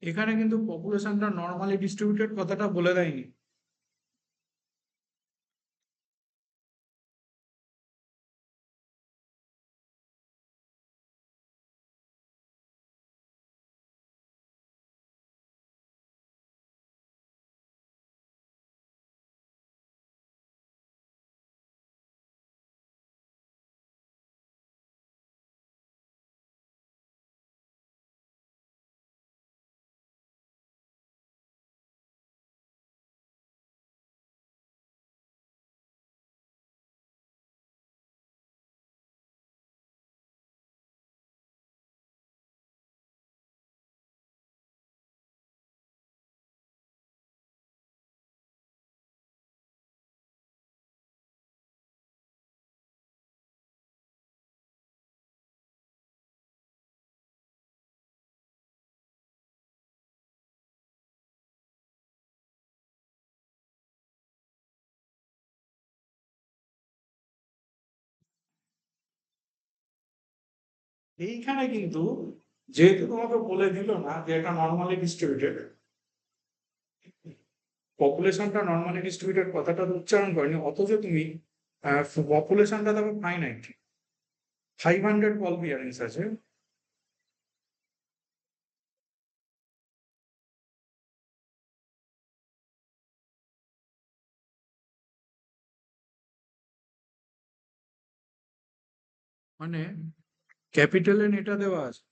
এখানে কিন্তু পপুলেশনটা নর্মালি ডিস্ট্রিবিউটেড কথাটা বলে দেয়নি। এইখানে কিন্তু যেহেতু তোমাকে বলে দিল না যে এটা নর্মালি ডিস্ট্রিবিউটেড, পপুলেশনটা নর্মালি ডিস্ট্রিবিউটেড কথাটা উচ্চারণ করেনি, অথচ তুমি পপুলেশনটা দেখো ফাইনাইট, 500 বল বিয়ারিংস আছে। মানে ক্যাপিটাল এন এটা দেওয়া আছে,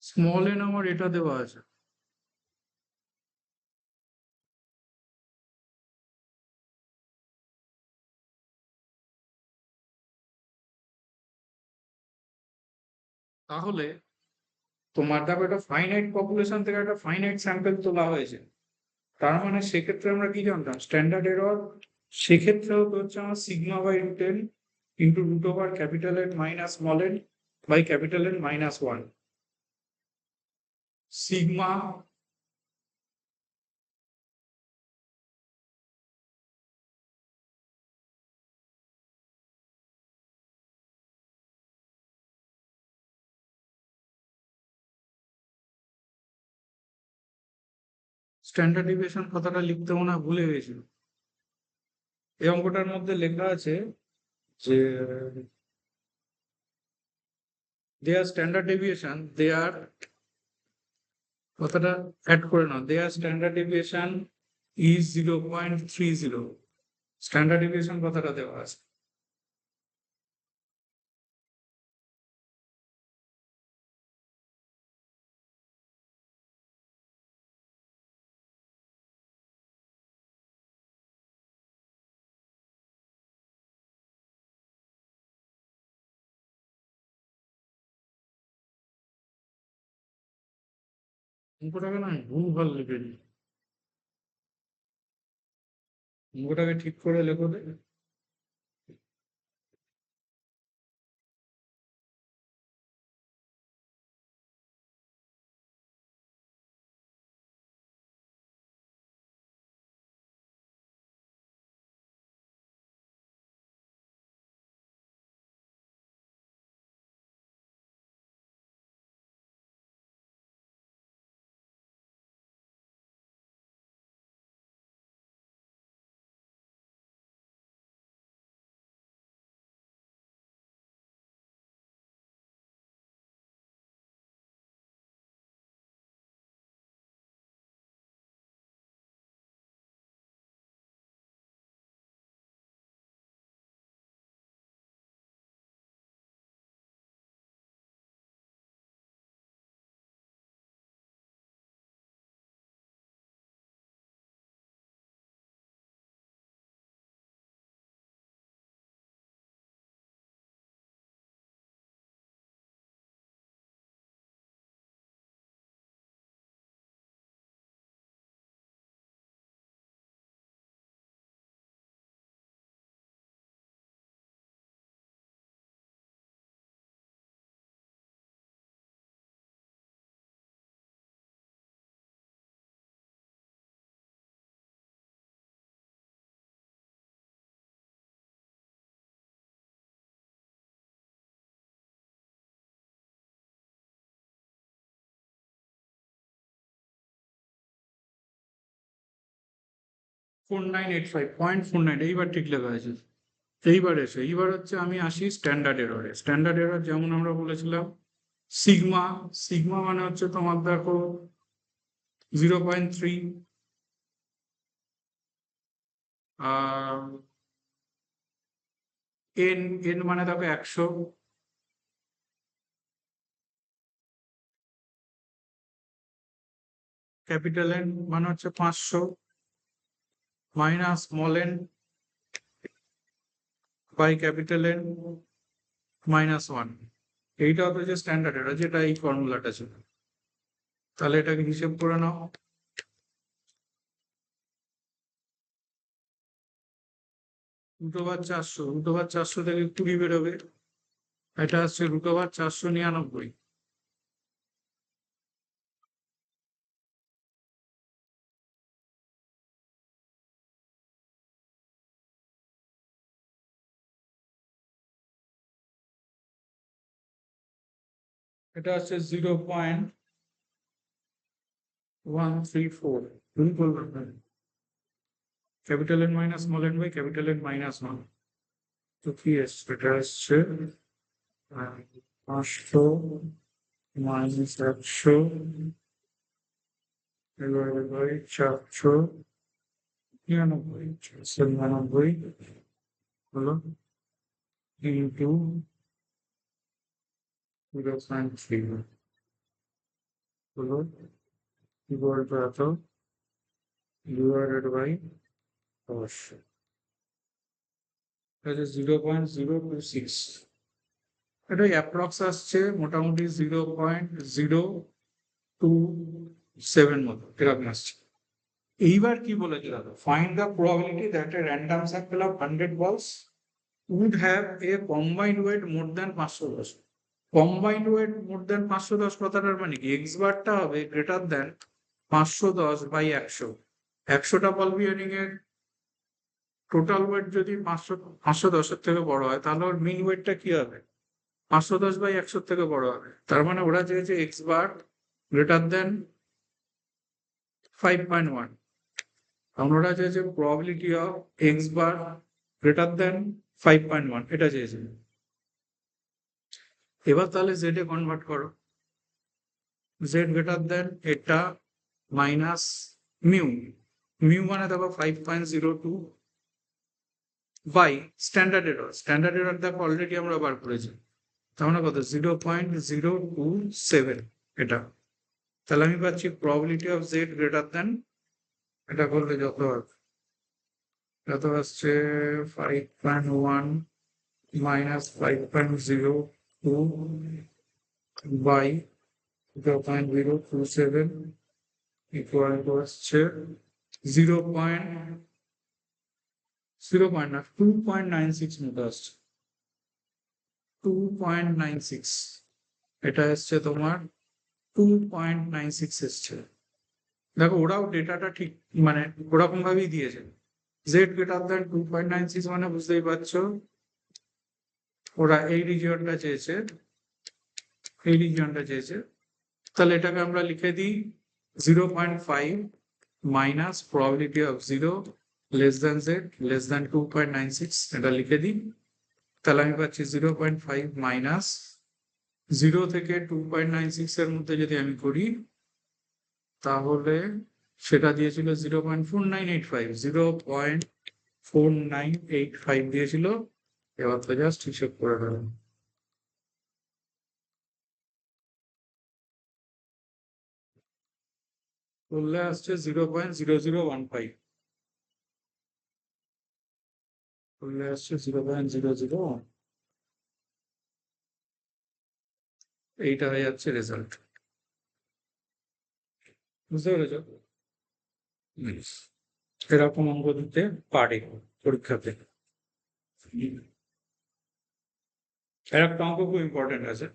স্মল এন আমার এটা দেওয়া আছে। তাহলে তোমার দেখো একটা ফাইনাইট পপুলেশন থেকে একটা ফাইনাইট স্যাম্পল তোলা হয়েছে, তার মানে সেক্ষেত্রে আমরা কি জানতাম স্ট্যান্ডার্ড এরর, সেক্ষেত্রেও তো হচ্ছে আমার sigma by root N into root over capital N minus small n by capital N minus one. Sigma standard deviation কথাটা লিখতে মনে হয় ভুলে গেছিল। এই অঙ্কটার মধ্যে লেখা আছে যে দেয়ার স্ট্যান্ডার্ড ডেভিয়েশন দেয়ার, কথাটা অ্যাড করে নাও, there standard deviation is 0.30, standard deviation কথাটা দেওয়া আছে। অঙ্কটাকে না আমি ভুল ভাল লিখেছি, অঙ্কটাকে ঠিক করে লেখো দে। 4985, 0.49, এইবার ঠিক লেখা আছে। এইবার এসে এইবার হচ্ছে আমি আসি স্ট্যান্ডার্ড এররে। স্ট্যান্ডার্ড এরর যেমন আমরা বলেছিলাম সিগমা, সিগমা মানে হচ্ছে তোমার দেখো 0.3, আর এন, এন মানে দেখো 100, ক্যাপিটাল এন মানে হচ্ছে 500 minus small n by capital N minus one. এইটা হচ্ছে স্ট্যান্ডার্ড এরর, যেটা এই ফর্মুলাটা ছিল। তাহলে এটাকে হিসেব করে নাও, রুট ওভার 400, রুট ওভার 400 থেকে 20 বেরোবে, এটা হচ্ছে রুট ওভার 499। এটা হচ্ছে 0.134, capital N minus small n by capital N minus one. তো কি এসছে, এটা এসছে 500 মাইনাস 100 এবারে বাই 499, 499 হলো ইন্টু 0.3 হলো ইকুয়াল টু এত ডিভাইডেড বাই 10, এটা হচ্ছে 0.026। এটা অ্যাপ্রক্স আসছে মোটামুটি 0.027 মতো এরকম আসছে। এইবার কি বলেছে দাদা, find the probability that a random circle of 100 balls would have a combined weight more than 510। Combined weight more than 510 কথাটার মানে কি, এক্স বারটা হবে গ্রেটার দেন 510 বাই 100। 100টা বল বিয়ারিং এর টোটাল ওয়েট যদি 510 থেকে বড় হয়, তাহলে ওর মিন ওয়েটটা কি হবে, 510 বাই 100 থেকে বড় হবে। তার মানে ওরা চেয়েছে এক্স বার গ্রেটার দেন 5.1, কারণ ওরা চেয়েছে probability of x bar greater than 5.1, এটা চেয়েছে। এবার তাহলে জেড এ কনভার্ট করো, জেড গ্রেটার দেন এটা মাইনাস মিউ, মিউ মানে দেখো 5.02 by standard error, standard error দেখো অলরেডি আমরা বার করেছি, তার মানে কত 0.027 এটা। তাহলে আমি পাচ্ছি probability of Z greater than, এটা করলে যত আসছে 5.1 মাইনাস 5.02 বাই 0.027 ইকুয়াল টু আসছে 2.96 মতো আসছে, 2.96। এটা এসছে তোমার 2.96 এসছে। দেখো ওরাও ডেটাটা ঠিক মানে ওরকম ভাবেই দিয়েছে, জেড গ্রেটার দেন 2.96 মানে বুঝতেই পারছো ওরা এই রিজিয়নটা চেয়েছে, এই রিজিয়নটা চেয়েছে। তাহলে এটাকে আমরা লিখে দিই 0.5 minus probability of 0 less than Z less দেন 2.96, এটা লিখে দিই। তাহলে আমি পাচ্ছি 0.5 মাইনাস 0 থেকে 2.96 এর মধ্যে যদি আমি করি, তাহলে সেটা দিয়েছিল 0.4985, 0.4985 দিয়েছিল। এবার তো জাস্ট হিসেব করে দেবেন, করলে আসছে 0.0015, করলে আসছে 0.00, এইটা হয়ে যাচ্ছে রেজাল্ট। বুঝতে পেরেছ, এরকম অঙ্ক দিতে পারে পরীক্ষাতে। এর একটা অঙ্ক খুব ইম্পর্টেন্ট আছে,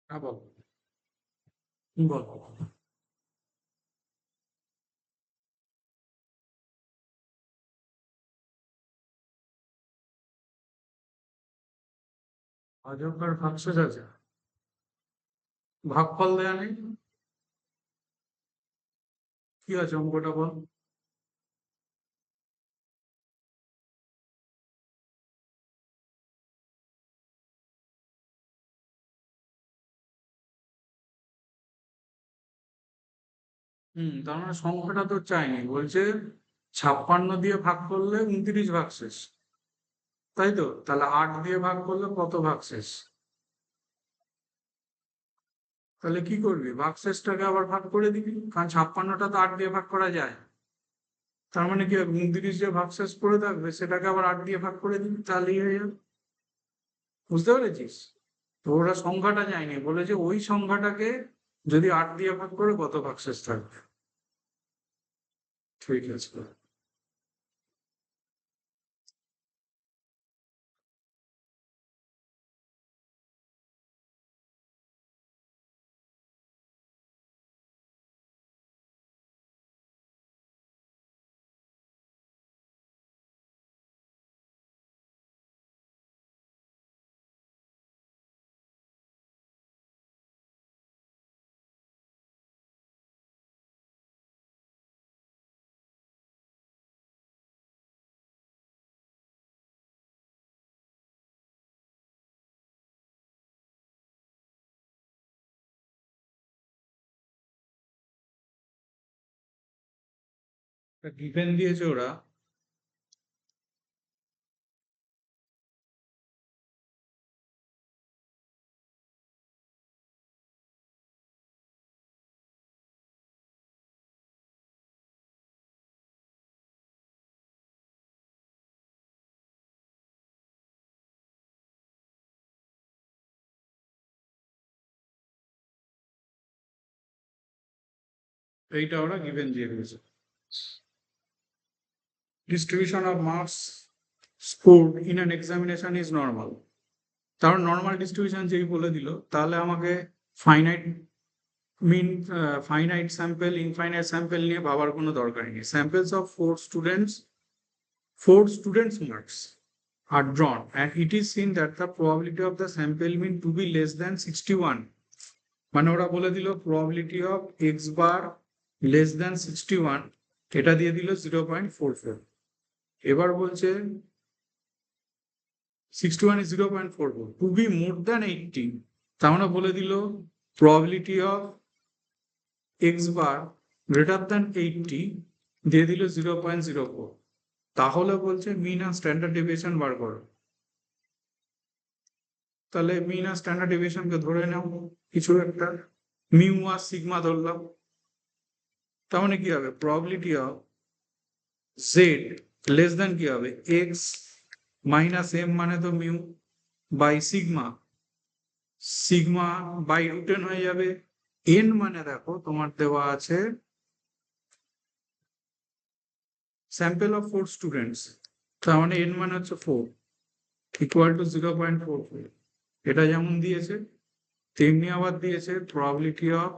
হ্যাঁ বল বল। অজস্র ভাগশেষ আছে, ভাগফল দেয়া নেই, কি আছে অঙ্কটা বল। তার মানে সংখ্যাটা তো চাইনি, বলছে 56 দিয়ে ভাগ করলে 29 ভাগশেষ, তাই তো? তাহলে 8 দিয়ে ভাগ করলে কত ভাগশেষ? তাহলে কি করবি, ভাগশেষটাকে আবার ভাগ করে দিবি, কারণ 56টা তো 8 দিয়ে ভাগ করা যায়। তার মানে কি হবে, 29 যে ভাগশেষ পড়ে থাকবে সেটাকে আবার 8 দিয়ে ভাগ করে দিবি, তাহলেই হয়ে যাবে। বুঝতে পেরেছিস? তো ওরা সংখ্যাটা যায়নি, বলেছে ওই সংখ্যাটাকে যদি 8 দিয়ে ভাগ করে কত ভাগশেষ থাকবে। ঠিক আছে। গিভেন দিয়েছে ওরা, এইটা ওরা গিভেন দিয়ে দিয়েছে। Distribution of marks scored in an examination is normal. তাহলে নর্মাল ডিস্ট্রিবিউশন যেই বলে দিল, তাহলে আমাকে ফাইনাইট মিন ফাইনাইট স্যাম্পল ইনফাইনাইট স্যাম্পল নিয়ে ভাবার কোনো দরকারই নেই। Samples of four students marks are drawn and it is seen that the probability of the sample mean to be less than 61, মানে ওরা বলে দিল probability of x bar less than 61, এটা দিয়ে দিল 0.44। এবার বলছে 61 is 0.44, to be more than 80, তার মানে বলে দিল probability of x bar greater than 80 দিয়ে দিল 0.04। তাহলে বলছে মিন আর স্ট্যান্ডার্ড ডেভিয়েশন বার করো। তাহলে মিন আর স্ট্যান্ডার্ড ডেভিয়েশনকে ধরে নাও কিছু একটা, মিউ আর সিগমা ধরলাম। তার মানে কি হবে, probability of Z less than কি হবে, এক্স মাইনাস এম মানে তো mu by sigma, sigma by root n হয়ে যাবে। এন মানে দেখো তোমার দেওয়া আছে স্যাম্পল অফ 4 স্টুডেন্টস, তার মানে এন মানে হচ্ছে 4 ইকুয়াল টু 0.44। এটা যেমন দিয়েছে তেমনি আবার দিয়েছে probability of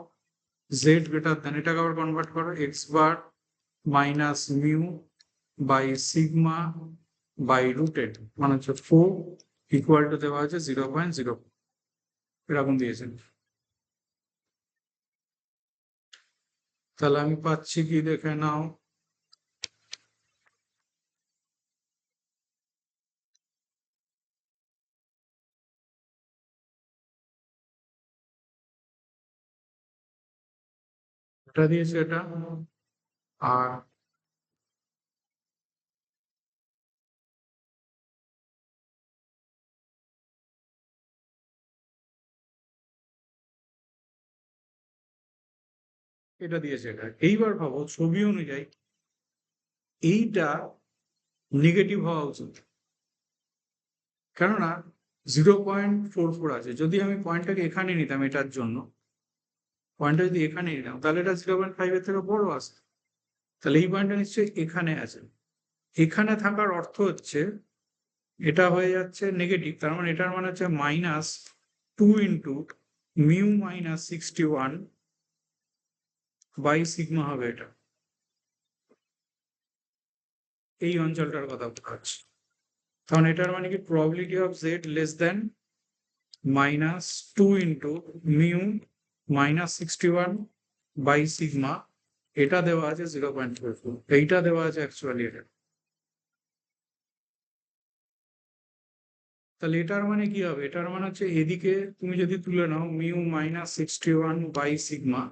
Z greater than, এটাকে আবার কনভার্ট করো, X bar minus mu by sigma by rooted মানে হচ্ছে 4 ইকুয়াল টু দেওয়া আছে 0.0, এরকম দিয়েছেন। তাহলে আমি পাচ্ছি কি দেখে নাও, এটা দিয়েছে এটা, আর এটা দিয়েছে এটা। এইবার ভাবো ছবি অনুযায়ী এইটা নেগেটিভ হওয়া উচিত, কেননা 0.44 আছে। যদি আমি পয়েন্টটাকে এখানে নিতাম এটার জন্য, পয়েন্টটা যদি এখানে নিতাম তাহলে এটা 0.5 এর থেকে বড় আসে, তাহলে এই পয়েন্টটা নিশ্চয়ই এখানে আছে। এখানে থাকার অর্থ হচ্ছে এটা হয়ে যাচ্ছে নেগেটিভ, তার মানে এটার মানে হচ্ছে -2 into mu minus 61 by sigma হবে এটা, এই অঞ্চলটার কথা বলা হচ্ছে। কারণ এটার মানে কি probability of Z less than minus 2 into mu minus 61 by sigma, এটা দেওয়া আছে 0.44, এইটা দেওয়া আছে অ্যাকচুয়ালি এটা। তাহলে এটার মানে কি হবে? এটার মানে হচ্ছে এদিকে তুমি যদি তুলে নাও মিউ মাইনাস 61 বাই সিগমা,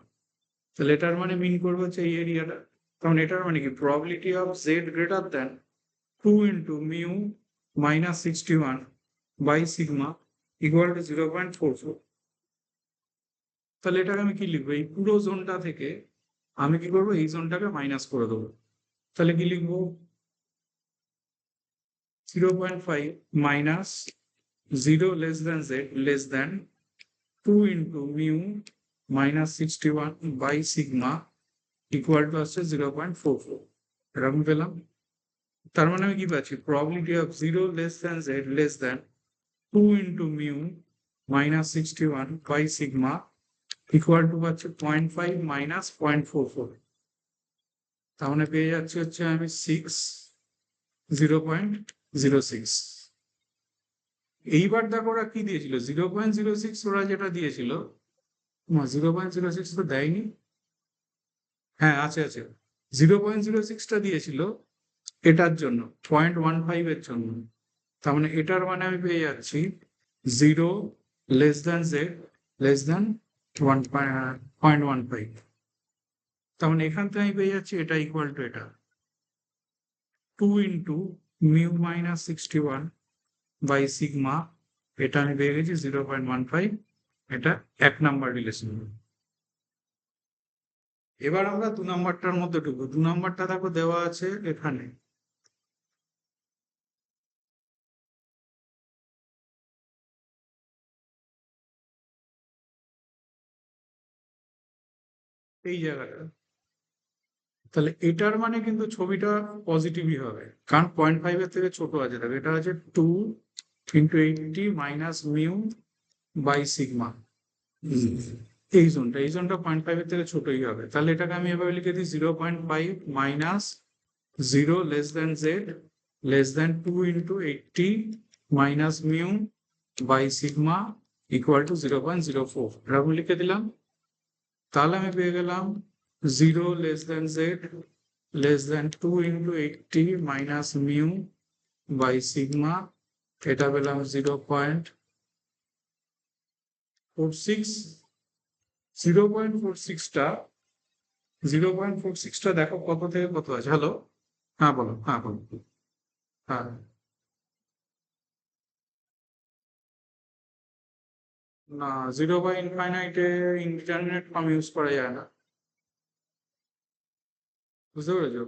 তাহলে এটার মানে মিন করবে হচ্ছে এই এরিয়াটা। কারণ এটার মানে কি probability of Z greater than 2 into mu minus 61 by sigma equal to 0.44। তাহলে এটাকে আমি কি লিখবো? এই পুরো জোনটা থেকে আমি কি করবো? এই জোনটাকে মাইনাস করে দেবো। তাহলে কি লিখবো? 0.5 minus 0 less than Z less than 2 into mu minus 61 by sigma equal to আসছে 0.44। এরকম পেলাম। তার মানে আমি কি পাচ্ছি? Probability of 0 less than Z less than 2 into mu minus 61 by sigma equal to পাচ্ছি 0.5 মাইনাস 0.44। তাহলে পেয়ে যাচ্ছি হচ্ছে আমি 0.06। এইবার দেখো ওরা কি দিয়েছিল? 0.06 ওরা যেটা দিয়েছিল, 0.06 তো দেয়নি। হ্যাঁ আছে আছে, 0.06টা দিয়েছিল এটার জন্য 0.15 এর জন্য। তার মানে এটার মানে আমি পেয়ে যাচ্ছি 0 লেস দেন জেড লেস দেন 1.15। তার মানে এখান থেকে আমি পেয়ে যাচ্ছি এটা ইকুয়াল টু এটা 2 into mu minus 61 by sigma, এটা আমি পেয়ে গেছি 0.15। এটা 1 নাম্বার রিলেশন। এবার আমরা 2 নাম্বারটার মধ্যে ঢুকবো। 2 নাম্বারটা দেখো দেওয়া আছে এখানে, এই জায়গাটা। তাহলে এটার মানে কিন্তু ছবিটা পজিটিভই হবে, কারণ 0.5 এর থেকে ছোট আছে। দেখো এটা আছে 2 into 80 minus mu by sigma. এই জোনটা 0.5 এর থেকে ছোটই হবে। তাহলে এটাকে আমি এভাবে লিখে দিই 0.5 minus 0 less than Z less than 2 into 80 minus mu by sigma equal to 0.04, এরকম লিখে দিলাম। তাহলে আমি পেয়ে গেলাম 0 less than Z less than 2 into 80 minus mu by sigma, এটা পেলাম 0.46। 0.46টা 0.46টা দেখো কত থেকে কত আছে। হ্যালো, হ্যাঁ বলো, হ্যাঁ বলো। হ্যাঁ, না, 0 বাই ইনফাইনাইটে ইন্টারনেট কম ইউজ করা যায় না, বুঝতে পেরেছো?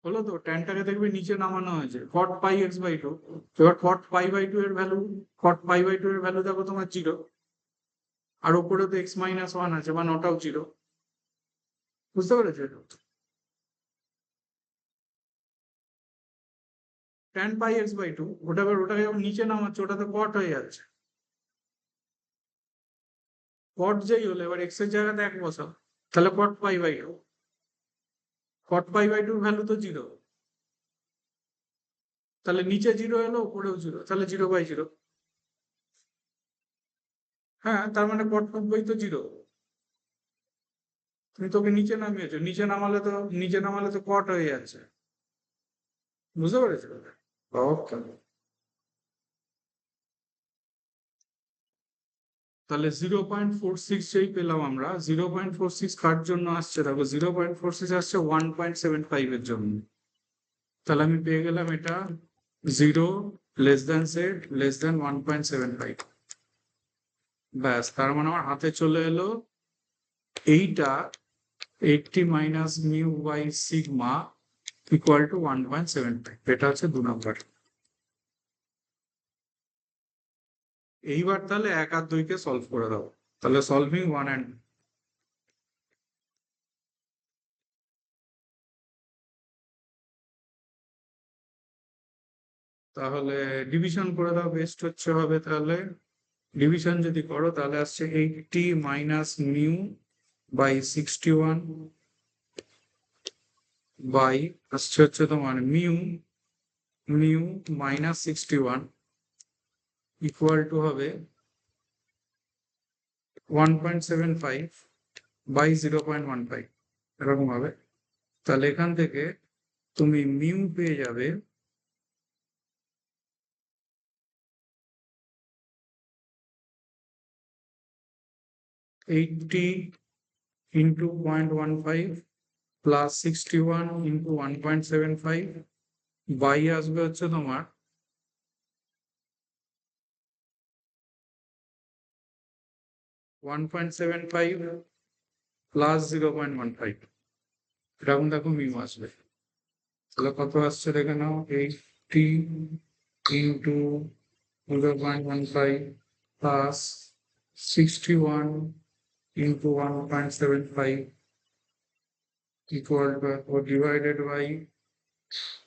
হলো তো, ট্যানটাকে দেখবে নিচে নামানো হয়েছে cot pi X by two. এবার কট পাই বাই টু এর value, cot pi by two এর ভ্যালু দেখো তোমার 0, আর ওপরে তো x-1 আছে, মানে ওটাও 0। বুঝতে পেরেছো? Tan pi X by two, ওটাকে যখন নিচে নামাচ্ছে ওটা তো কট হয়ে যাচ্ছে। কট যেই হলো, এবার এক্স এর জায়গাতে 1 বসাও, তাহলে cot pi by two. Cot pi by টুর ভ্যালু তো 0, তাহলে নিচে 0 এলো উপরেও 0, তাহলে 0/0। হ্যাঁ, তার মানে কট 2 তো 0। তুমি তোকে নিচে নামিয়েছো, নিচে নামালে তো কট হয়ে যাচ্ছে। বুঝতে পেরেছো? ওকে। তাহলে 0.46 যেই পেলাম আমরা, 0.46 কার জন্য আসছে দেখো, 0.46 আসছে 1.75 এর জন্য। তাহলে আমি পেয়ে গেলাম এটা 0 লেস দেন জেড লেস দেন 1.75। ব্যাস, তার মানে আমার হাতে চলে এলো এইটা 80 minus mu by sigma equal to 1.75। এটা হচ্ছে 2 নাম্বার। এইবার তাহলে 1 আর 2 কে সলভ করে দাও। তাহলে সলভিং 1 and তাহলে ডিভিশন করে দাও, বেস্ট হচ্ছে হবে। তাহলে ডিভিশন যদি করো তাহলে আসছে 80 মাইনাস মিউ বাই 61 বাই আসছে হচ্ছে তোমার মিউ মাইনাস 61 ইকুয়াল টু হবে 1.75 বাই 0.15 এরকম হবে। তাহলে এখান থেকে তুমি মিউ পেয়ে যাবে 80 ইন্টু 0.15 প্লাস 61 ইন্টু 1.75 বাই আসবে হচ্ছে তোমার 1.75 প্লাস 0.15, এরকম দেখো মিউ আসবে। তাহলে কত আসছে দেখে নাও, 80 into 0.15 plus 61 into 1.75 equal to or divided by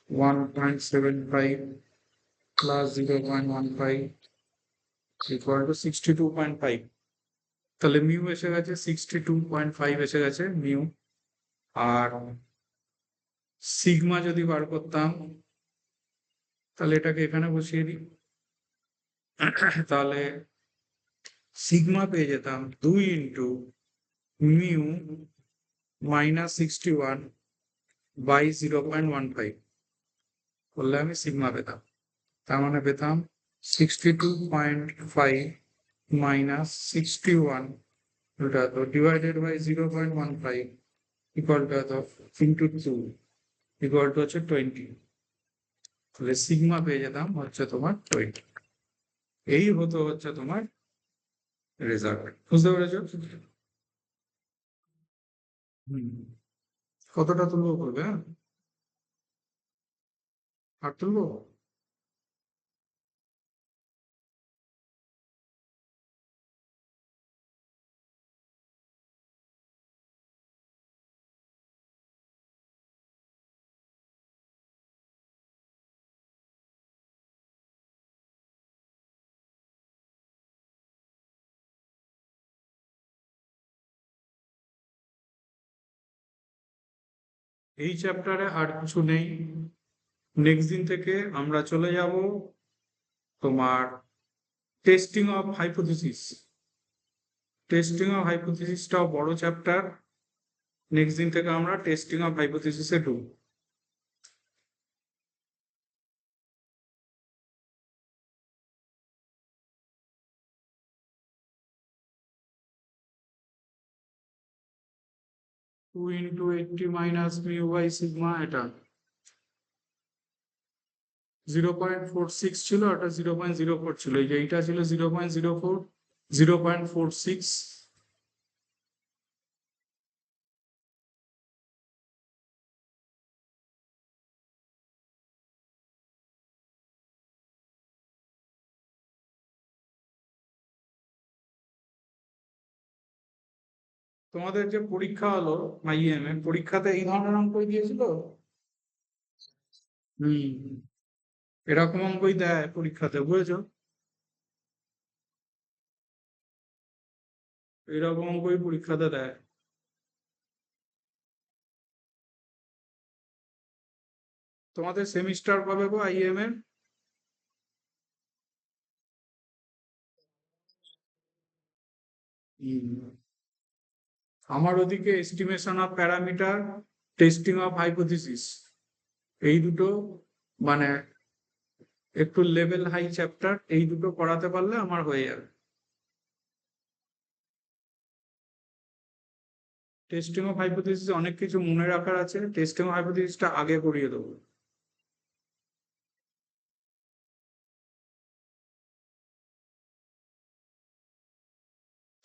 1.75 plus 0.15 equal to 62.5। তাহলে মিউ এসে গেছে 62.5 এসে গেছে মিউ। আর সিগমা যদি বার করতাম তাহলে এটাকে এখানে বসিয়ে দিই, তাহলে সিগমা পেয়ে যেতাম 2 ইন্টু মিউ মাইনাস 61 বাই 0.15 করলে আমি সিগমা পেতাম। তার মানে পেতাম 62.5 মাইনাস 61 ওটা তো ডিভাইডেড বাই 0.15 ইকুয়াল টু এত ইন্টু 2 ইকুয়াল টু হচ্ছে 20। তাহলে সিগমা পেয়ে যেতাম হচ্ছে তোমার 20। এই হতো হচ্ছে তোমার রেজাল্ট। বুঝতে পেরেছো? হুম, কতটা তুলবো করবে? হ্যাঁ, আর তুলবো? এই চ্যাপ্টারে আর কিছু নেই। নেক্সট দিন থেকে আমরা চলে যাব তোমার testing of hypothesis. Testing of হাইপোথিসিসটাও বড় চ্যাপ্টার। নেক্সট দিন থেকে আমরা টেস্টিং অফ হাইপোথিসিসে ঢুকবো। Two into 80 minus mu by sigma, এটা 0.46 ছিল, ওটা 0.04 ছিল, এই যে এইটা ছিল 0.04, 0.46। তোমাদের যে পরীক্ষা হলো আইএম এ, পরীক্ষাতে এই ধরনের অঙ্কই দিয়েছিল? হুম, এরকম অঙ্কই দেয় পরীক্ষাতে, বুঝেছো? এরকম অঙ্কই পরীক্ষাতে দেয়। তোমাদের সেমিস্টার কবে গো আইএম এর? হুম, আমার ওদিকে estimation of parameter, testing of hypothesis, এই দুটো মানে একটু লেভেল হাই চ্যাপ্টার, এই দুটো পড়াতে পারলে আমার হয়ে যাবে। টেস্টিং অফ হাইপোথিসিস অনেক কিছু মনে রাখার আছে, টেস্টিং অফ হাইপোথিসিসটা আগে করিয়ে দেবো।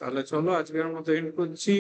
তাহলে চলো আজকের মতো এন্ড করছি।